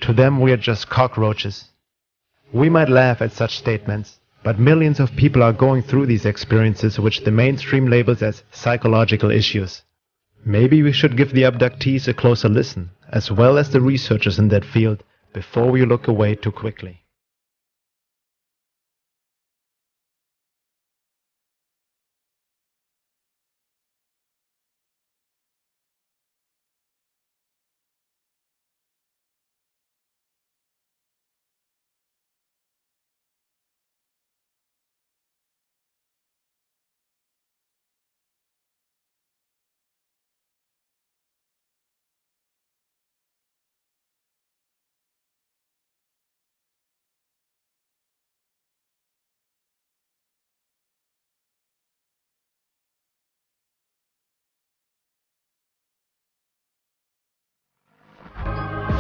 To them we are just cockroaches. We might laugh at such statements, but millions of people are going through these experiences which the mainstream labels as psychological issues. Maybe we should give the abductees a closer listen, as well as the researchers in that field, before we look away too quickly.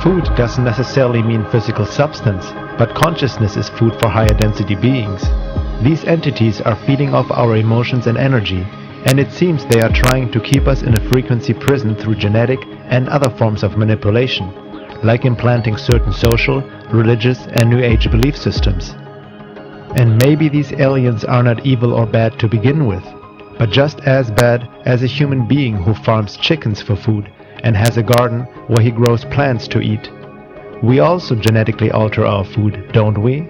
Food doesn't necessarily mean physical substance, but consciousness is food for higher density beings. These entities are feeding off our emotions and energy, and it seems they are trying to keep us in a frequency prison through genetic and other forms of manipulation, like implanting certain social, religious, and New Age belief systems. And maybe these aliens are not evil or bad to begin with, but just as bad as a human being who farms chickens for food and has a garden where he grows plants to eat. We also genetically alter our food, don't we?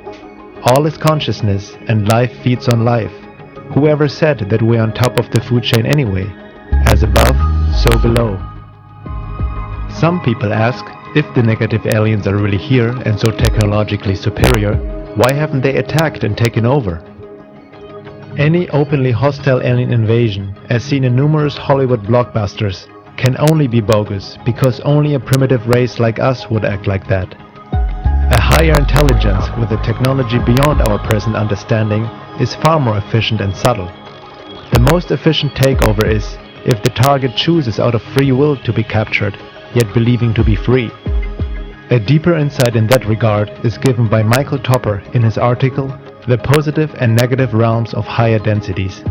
All is consciousness, and life feeds on life. Whoever said that we're on top of the food chain anyway? As above, so below. Some people ask, if the negative aliens are really here and so technologically superior, why haven't they attacked and taken over? Any openly hostile alien invasion, as seen in numerous Hollywood blockbusters, can only be bogus because only a primitive race like us would act like that. A higher intelligence with a technology beyond our present understanding is far more efficient and subtle. The most efficient takeover is if the target chooses out of free will to be captured, yet believing to be free. A deeper insight in that regard is given by Michael Topper in his article, The Positive and Negative Realms of Higher Densities.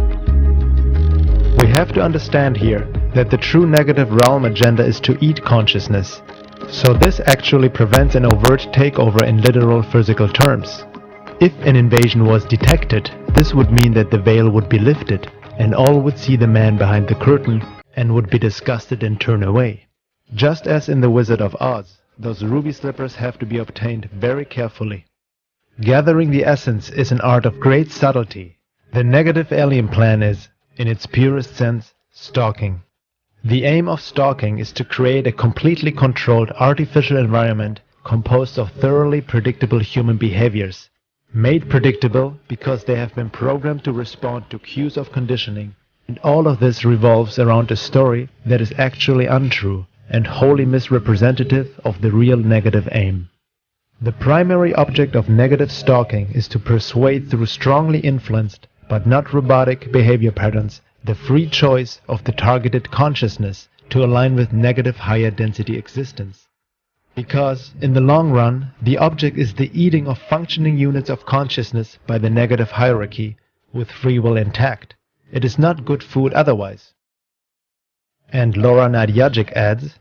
We have to understand here that the true negative realm agenda is to eat consciousness, so this actually prevents an overt takeover in literal physical terms. If an invasion was detected, this would mean that the veil would be lifted, and all would see the man behind the curtain and would be disgusted and turn away. Just as in The Wizard of Oz, those ruby slippers have to be obtained very carefully. Gathering the essence is an art of great subtlety. The negative alien plan is, in its purest sense, stalking. The aim of stalking is to create a completely controlled artificial environment composed of thoroughly predictable human behaviors, made predictable because they have been programmed to respond to cues of conditioning, and all of this revolves around a story that is actually untrue and wholly misrepresentative of the real negative aim. The primary object of negative stalking is to persuade through strongly influenced but not robotic behavior patterns the free choice of the targeted consciousness to align with negative higher density existence. Because, in the long run, the object is the eating of functioning units of consciousness by the negative hierarchy, with free will intact. It is not good food otherwise. And Laura Nadjajic adds,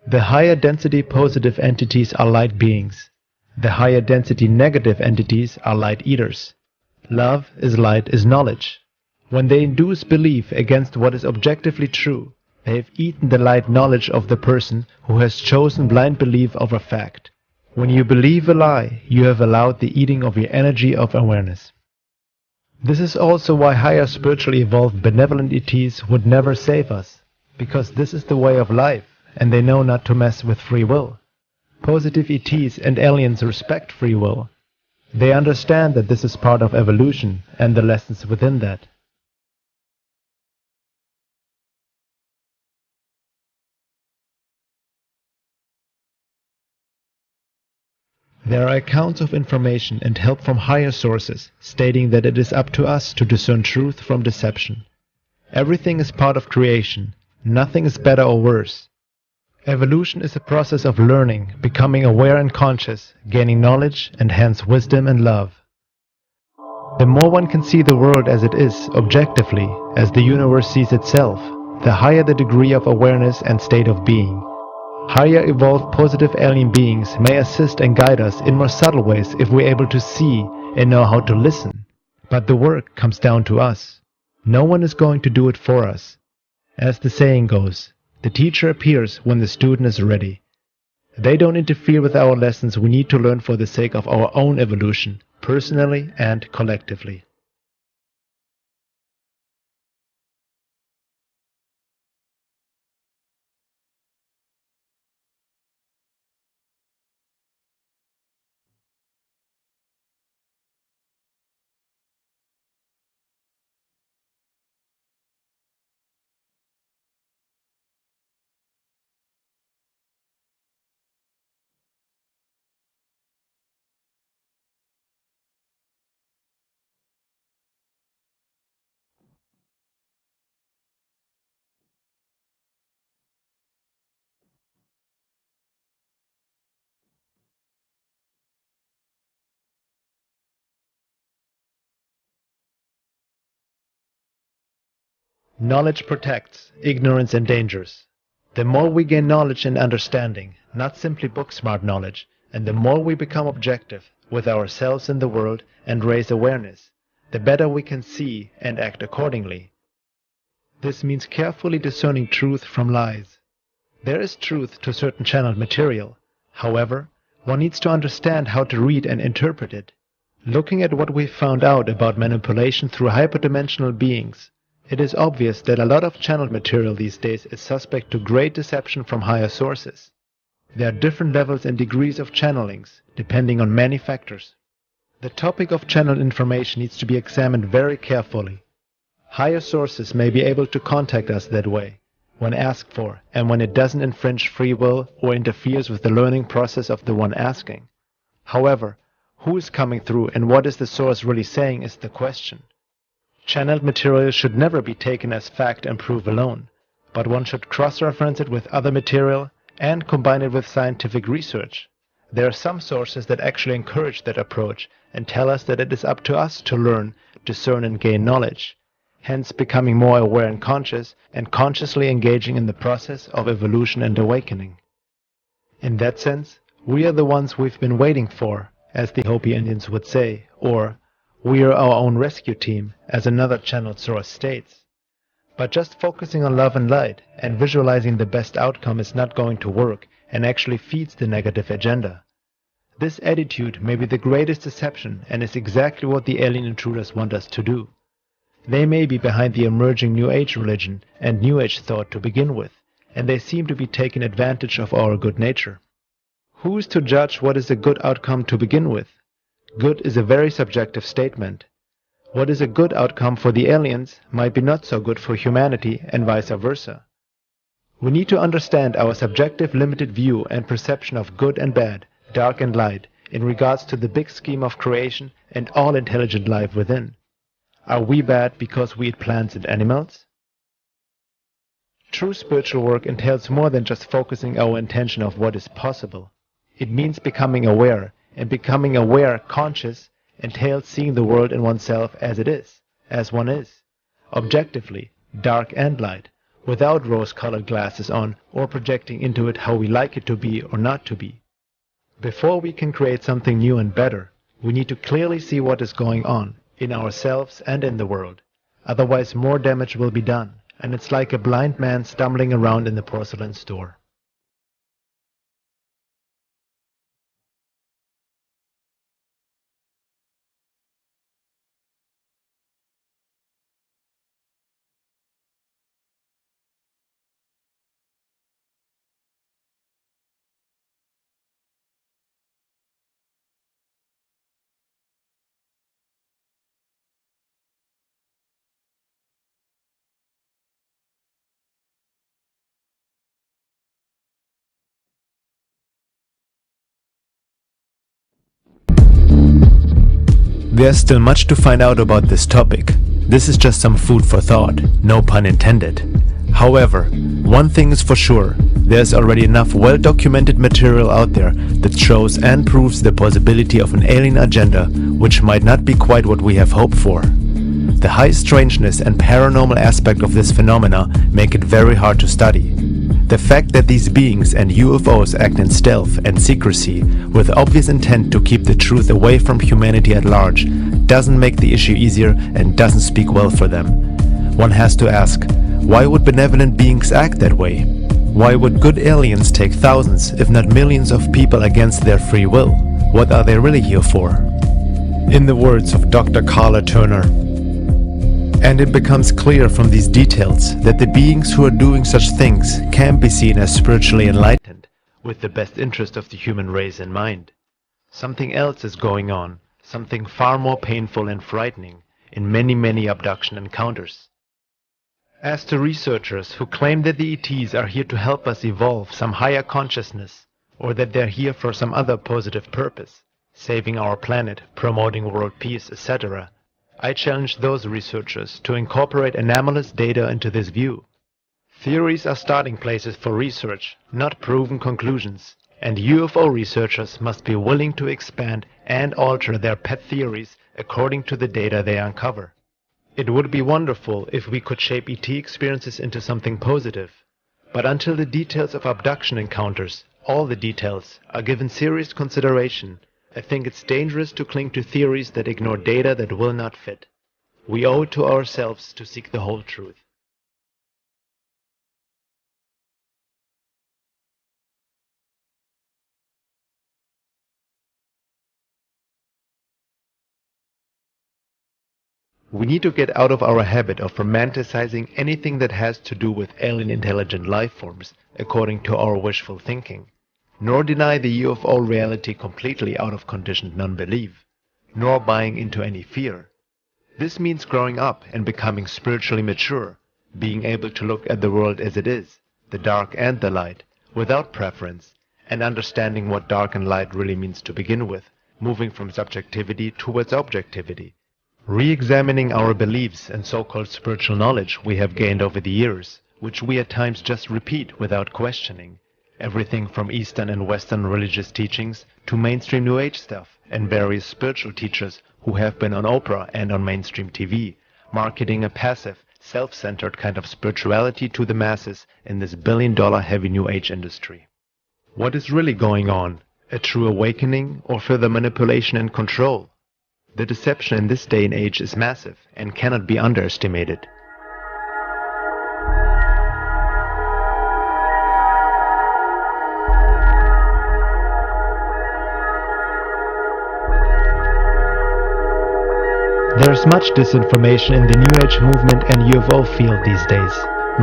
the higher density positive entities are light beings. The higher density negative entities are light eaters. Love is light is knowledge. When they induce belief against what is objectively true, they have eaten the light knowledge of the person who has chosen blind belief over fact. When you believe a lie, you have allowed the eating of your energy of awareness. This is also why higher spiritually evolved benevolent ETs would never save us, because this is the way of life, and they know not to mess with free will. Positive ETs and aliens respect free will. They understand that this is part of evolution and the lessons within that. There are accounts of information and help from higher sources stating that it is up to us to discern truth from deception. Everything is part of creation. Nothing is better or worse. Evolution is a process of learning, becoming aware and conscious, gaining knowledge and hence wisdom and love. The more one can see the world as it is, objectively, as the universe sees itself, the higher the degree of awareness and state of being. Higher evolved positive alien beings may assist and guide us in more subtle ways if we're able to see and know how to listen. But the work comes down to us. No one is going to do it for us. As the saying goes, the teacher appears when the student is ready. They don't interfere with our lessons we need to learn for the sake of our own evolution, personally and collectively. Knowledge protects, ignorance endangers. The more we gain knowledge and understanding, not simply book-smart knowledge, and the more we become objective with ourselves in the world and raise awareness, the better we can see and act accordingly. This means carefully discerning truth from lies. There is truth to certain channeled material. However, one needs to understand how to read and interpret it. Looking at what we've found out about manipulation through hyperdimensional beings, it is obvious that a lot of channeled material these days is suspect to great deception from higher sources. There are different levels and degrees of channelings, depending on many factors. The topic of channeled information needs to be examined very carefully. Higher sources may be able to contact us that way, when asked for, and when it doesn't infringe free will or interferes with the learning process of the one asking. However, who is coming through and what is the source really saying is the question. Channeled material should never be taken as fact and proof alone, but one should cross-reference it with other material and combine it with scientific research. There are some sources that actually encourage that approach and tell us that it is up to us to learn, discern and gain knowledge, hence becoming more aware and consciously engaging in the process of evolution and awakening. In that sense, we are the ones we've been waiting for, as the Hopi Indians would say, or we are our own rescue team, as another channeled source states. But just focusing on love and light and visualizing the best outcome is not going to work and actually feeds the negative agenda. This attitude may be the greatest deception and is exactly what the alien intruders want us to do. They may be behind the emerging New Age religion and New Age thought to begin with, and they seem to be taking advantage of our good nature. Who is to judge what is a good outcome to begin with? Good is a very subjective statement. What is a good outcome for the aliens might be not so good for humanity and vice versa. We need to understand our subjective limited view and perception of good and bad, dark and light, in regards to the big scheme of creation and all intelligent life within. Are we bad because we eat plants and animals? True spiritual work entails more than just focusing our attention of what is possible. It means becoming aware, and becoming aware, conscious, entails seeing the world and oneself as it is, as one is, objectively, dark and light, without rose-colored glasses on or projecting into it how we like it to be or not to be. Before we can create something new and better, we need to clearly see what is going on, in ourselves and in the world. Otherwise more damage will be done, and it's like a blind man stumbling around in the porcelain store. There's still much to find out about this topic. This is just some food for thought, no pun intended. However, one thing is for sure, there's already enough well-documented material out there that shows and proves the possibility of an alien agenda, which might not be quite what we have hoped for. The high strangeness and paranormal aspect of this phenomena make it very hard to study. The fact that these beings and UFOs act in stealth and secrecy with obvious intent to keep the truth away from humanity at large doesn't make the issue easier and doesn't speak well for them. One has to ask, why would benevolent beings act that way? Why would good aliens take thousands, if not millions of people against their free will? What are they really here for? In the words of Dr. Carla Turner, and it becomes clear from these details that the beings who are doing such things can be seen as spiritually enlightened, with the best interest of the human race in mind. Something else is going on, something far more painful and frightening, in many abduction encounters. As to researchers who claim that the ETs are here to help us evolve some higher consciousness, or that they're here for some other positive purpose, saving our planet, promoting world peace, etc., I challenge those researchers to incorporate anomalous data into this view. Theories are starting places for research, not proven conclusions, and UFO researchers must be willing to expand and alter their pet theories according to the data they uncover. It would be wonderful if we could shape ET experiences into something positive, but until the details of abduction encounters, all the details, are given serious consideration, I think it's dangerous to cling to theories that ignore data that will not fit. We owe it to ourselves to seek the whole truth. We need to get out of our habit of romanticizing anything that has to do with alien intelligent life forms according to our wishful thinking, nor deny the UFO reality completely out of conditioned non-belief, nor buying into any fear. This means growing up and becoming spiritually mature, being able to look at the world as it is, the dark and the light, without preference, and understanding what dark and light really means to begin with, moving from subjectivity towards objectivity, re-examining our beliefs and so-called spiritual knowledge we have gained over the years, which we at times just repeat without questioning. Everything from Eastern and Western religious teachings to mainstream New Age stuff and various spiritual teachers who have been on Oprah and on mainstream TV, marketing a passive, self-centered kind of spirituality to the masses in this billion-dollar heavy New Age industry. What is really going on? A true awakening or further manipulation and control? The deception in this day and age is massive and cannot be underestimated. There's much disinformation in the New Age movement and UFO field these days.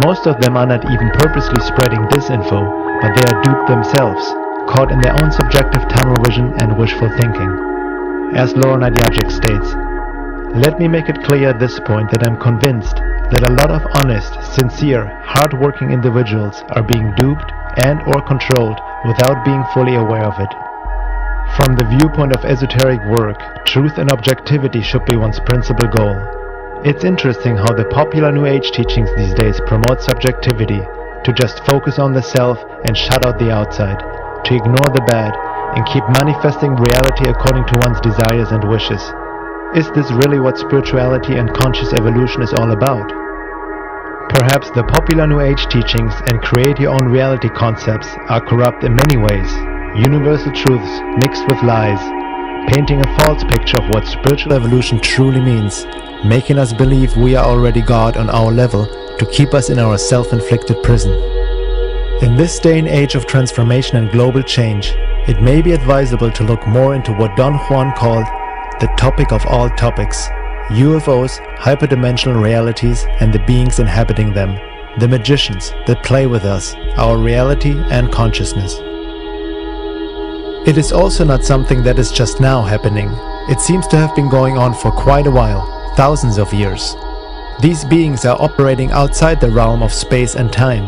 Most of them are not even purposely spreading disinfo, but they are duped themselves, caught in their own subjective tunnel vision and wishful thinking. As Laura Nadjajic states, "Let me make it clear at this point that I'm convinced that a lot of honest, sincere, hard-working individuals are being duped and or controlled without being fully aware of it. From the viewpoint of esoteric work, truth and objectivity should be one's principal goal. It's interesting how the popular New Age teachings these days promote subjectivity, to just focus on the self and shut out the outside, to ignore the bad, and keep manifesting reality according to one's desires and wishes. Is this really what spirituality and conscious evolution is all about? Perhaps the popular New Age teachings and create your own reality concepts are corrupt in many ways. Universal truths mixed with lies, painting a false picture of what spiritual evolution truly means, making us believe we are already God on our level to keep us in our self-inflicted prison. In this day and age of transformation and global change, it may be advisable to look more into what Don Juan called the topic of all topics: UFOs, hyperdimensional realities, and the beings inhabiting them, the magicians that play with us, our reality and consciousness. It is also not something that is just now happening. It seems to have been going on for quite a while, thousands of years. These beings are operating outside the realm of space and time,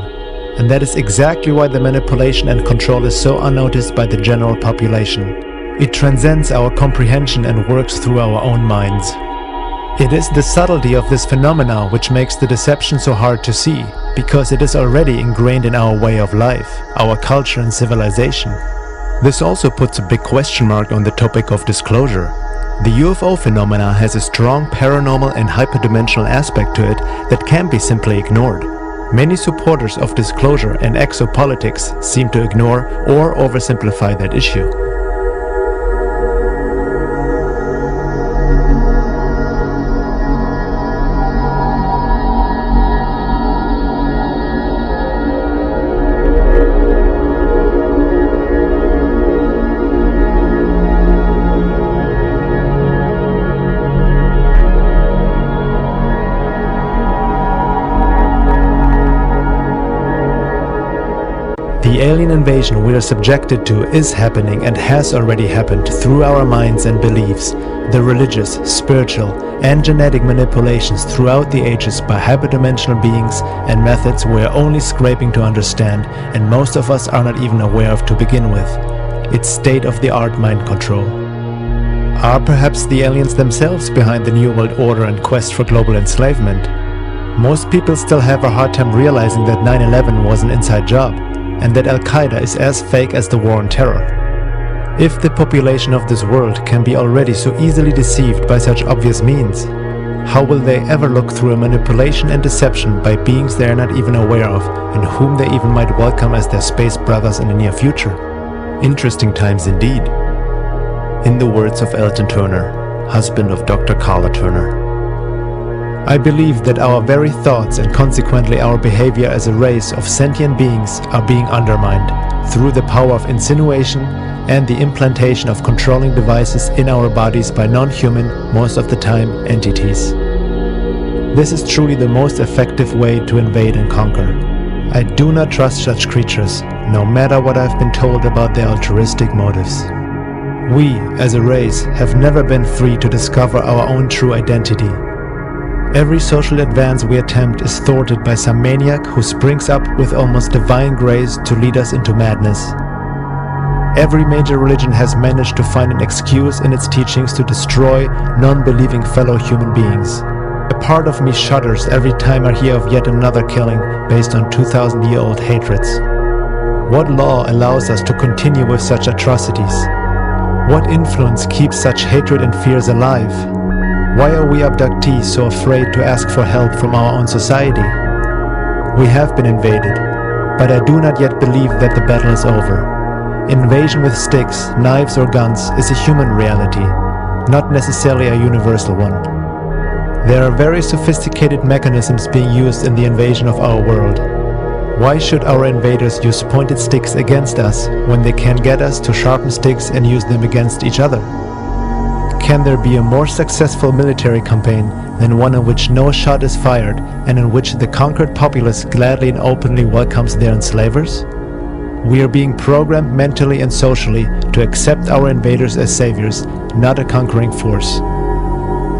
and that is exactly why the manipulation and control is so unnoticed by the general population. It transcends our comprehension and works through our own minds. It is the subtlety of this phenomena which makes the deception so hard to see, because it is already ingrained in our way of life, our culture and civilization. This also puts a big question mark on the topic of disclosure. The UFO phenomena has a strong paranormal and hyperdimensional aspect to it that can't be simply ignored. Many supporters of disclosure and exopolitics seem to ignore or oversimplify that issue. The alien invasion we are subjected to is happening and has already happened through our minds and beliefs, the religious, spiritual, and genetic manipulations throughout the ages by hyperdimensional beings and methods we are only scraping to understand and most of us are not even aware of to begin with. It's state-of-the-art mind control. Are perhaps the aliens themselves behind the New World Order and quest for global enslavement? Most people still have a hard time realizing that 9/11 was an inside job, and that Al-Qaeda is as fake as the war on terror. If the population of this world can be already so easily deceived by such obvious means, how will they ever look through a manipulation and deception by beings they are not even aware of and whom they even might welcome as their space brothers in the near future? Interesting times indeed. In the words of Elton Turner, husband of Dr. Carla Turner. I believe that our very thoughts and consequently our behavior as a race of sentient beings are being undermined through the power of insinuation and the implantation of controlling devices in our bodies by non-human, most of the time, entities. This is truly the most effective way to invade and conquer. I do not trust such creatures, no matter what I've been told about their altruistic motives. We, as a race, have never been free to discover our own true identity. Every social advance we attempt is thwarted by some maniac who springs up with almost divine grace to lead us into madness. Every major religion has managed to find an excuse in its teachings to destroy non-believing fellow human beings. A part of me shudders every time I hear of yet another killing based on 2,000-year-old hatreds. What law allows us to continue with such atrocities? What influence keeps such hatred and fears alive? Why are we abductees so afraid to ask for help from our own society? We have been invaded, but I do not yet believe that the battle is over. Invasion with sticks, knives or guns is a human reality, not necessarily a universal one. There are very sophisticated mechanisms being used in the invasion of our world. Why should our invaders use pointed sticks against us when they can get us to sharpen sticks and use them against each other? Can there be a more successful military campaign than one in which no shot is fired and in which the conquered populace gladly and openly welcomes their enslavers? We are being programmed mentally and socially to accept our invaders as saviors, not a conquering force.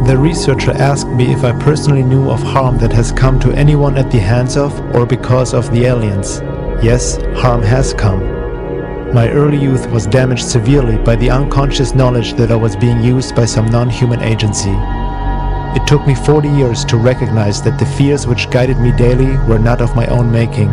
The researcher asked me if I personally knew of harm that has come to anyone at the hands of or because of the aliens. Yes, harm has come. My early youth was damaged severely by the unconscious knowledge that I was being used by some non-human agency. It took me 40 years to recognize that the fears which guided me daily were not of my own making,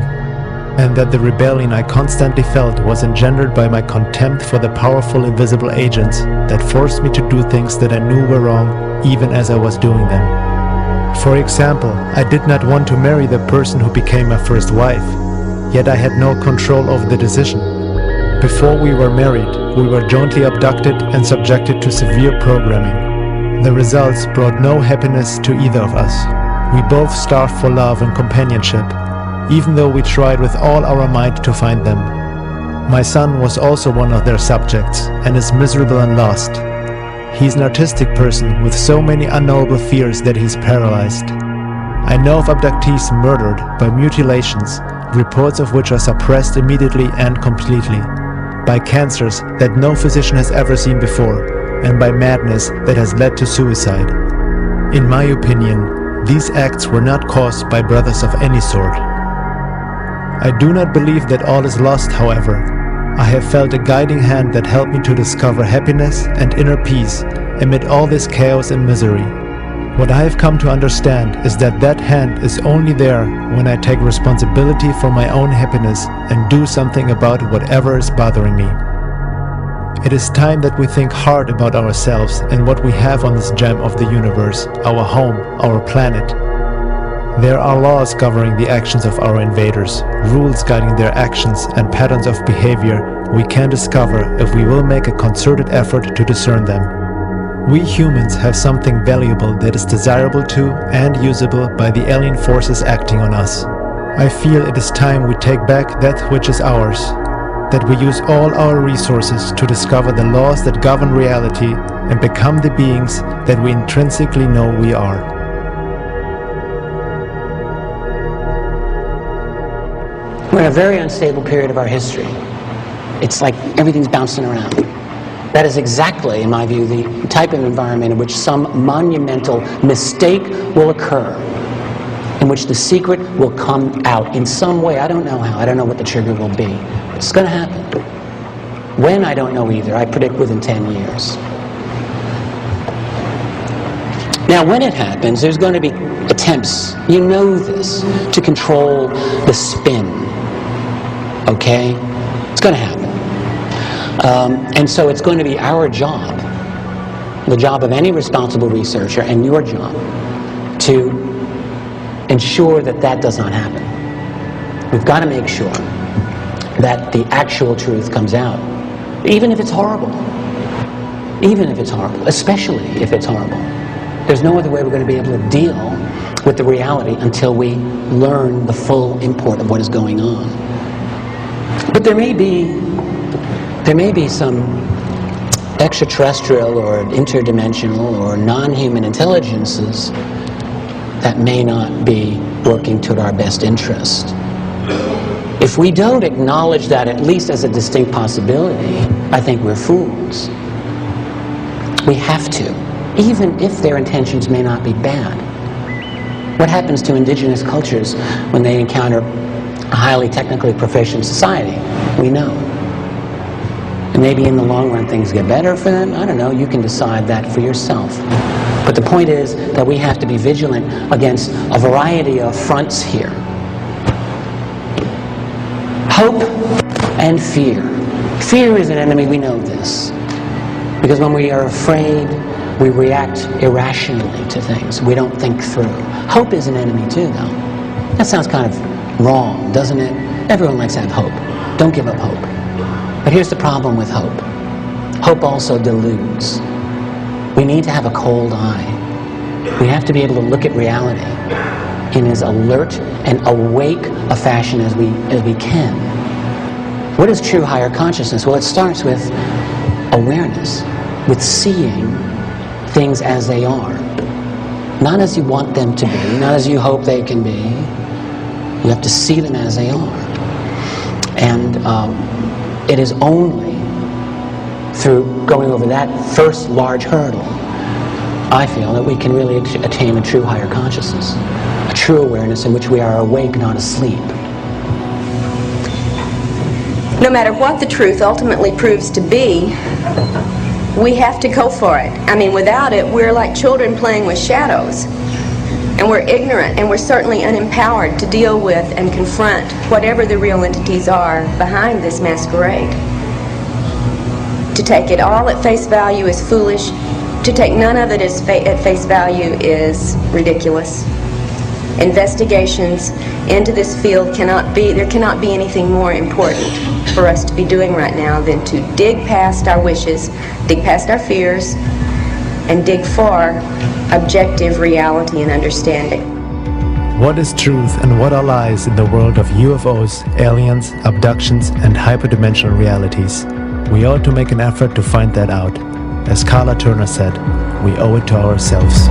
and that the rebellion I constantly felt was engendered by my contempt for the powerful invisible agents that forced me to do things that I knew were wrong even as I was doing them. For example, I did not want to marry the person who became my first wife, yet I had no control over the decision. Before we were married, we were jointly abducted and subjected to severe programming. The results brought no happiness to either of us. We both starved for love and companionship, even though we tried with all our might to find them. My son was also one of their subjects and is miserable and lost. He's an artistic person with so many unknowable fears that he's paralyzed. I know of abductees murdered by mutilations, reports of which are suppressed immediately and completely, by cancers that no physician has ever seen before, and by madness that has led to suicide. In my opinion, these acts were not caused by brothers of any sort. I do not believe that all is lost, however. I have felt a guiding hand that helped me to discover happiness and inner peace amid all this chaos and misery. What I have come to understand is that that hand is only there when I take responsibility for my own happiness and do something about whatever is bothering me. It is time that we think hard about ourselves and what we have on this gem of the universe, our home, our planet. There are laws governing the actions of our invaders, rules guiding their actions and patterns of behavior we can discover if we will make a concerted effort to discern them. We humans have something valuable that is desirable to and usable by the alien forces acting on us. I feel it is time we take back that which is ours, that we use all our resources to discover the laws that govern reality and become the beings that we intrinsically know we are. We're in a very unstable period of our history. It's like everything's bouncing around. That is exactly, in my view, the type of environment in which some monumental mistake will occur, in which the secret will come out in some way. I don't know how. I don't know what the trigger will be. It's going to happen. When, I don't know either. I predict within 10 years. Now, when it happens, there's going to be attempts, you know this, to control the spin. Okay? It's going to happen. And so it's going to be our job, the job of any responsible researcher, and your job, to ensure that that does not happen. We've got to make sure that the actual truth comes out, even if it's horrible. Even if it's horrible, especially if it's horrible. There's no other way we're going to be able to deal with the reality until we learn the full import of what is going on. But there may be some extraterrestrial or interdimensional or non-human intelligences that may not be working toward our best interest. If we don't acknowledge that at least as a distinct possibility, I think we're fools. We have to, even if their intentions may not be bad. What happens to indigenous cultures when they encounter a highly technically proficient society? We know. And maybe in the long run things get better for them. I don't know. You can decide that for yourself. But the point is that we have to be vigilant against a variety of fronts here. Hope and fear. Fear is an enemy, we know this. Because when we are afraid, we react irrationally to things. We don't think through. Hope is an enemy too, though. That sounds kind of wrong, doesn't it? Everyone likes to have hope. Don't give up hope. But here's the problem with hope. Hope also deludes. We need to have a cold eye. We have to be able to look at reality in as alert and awake a fashion as we can. What is true higher consciousness? Well, it starts with awareness, with seeing things as they are. Not as you want them to be, not as you hope they can be. You have to see them as they are. And it is only through going over that first large hurdle, I feel, that we can really attain a true higher consciousness, a true awareness in which we are awake, not asleep. No matter what the truth ultimately proves to be, we have to go for it. I mean, without it, we're like children playing with shadows. And we're ignorant, and we're certainly unempowered to deal with and confront whatever the real entities are behind this masquerade. To take it all at face value is foolish. To take none of it at face value is ridiculous. Investigations into this field there cannot be anything more important for us to be doing right now than to dig past our wishes, dig past our fears, and dig for objective reality and understanding. What is truth and what are lies in the world of UFOs, aliens, abductions, and hyperdimensional realities? We ought to make an effort to find that out. As Carla Turner said, we owe it to ourselves.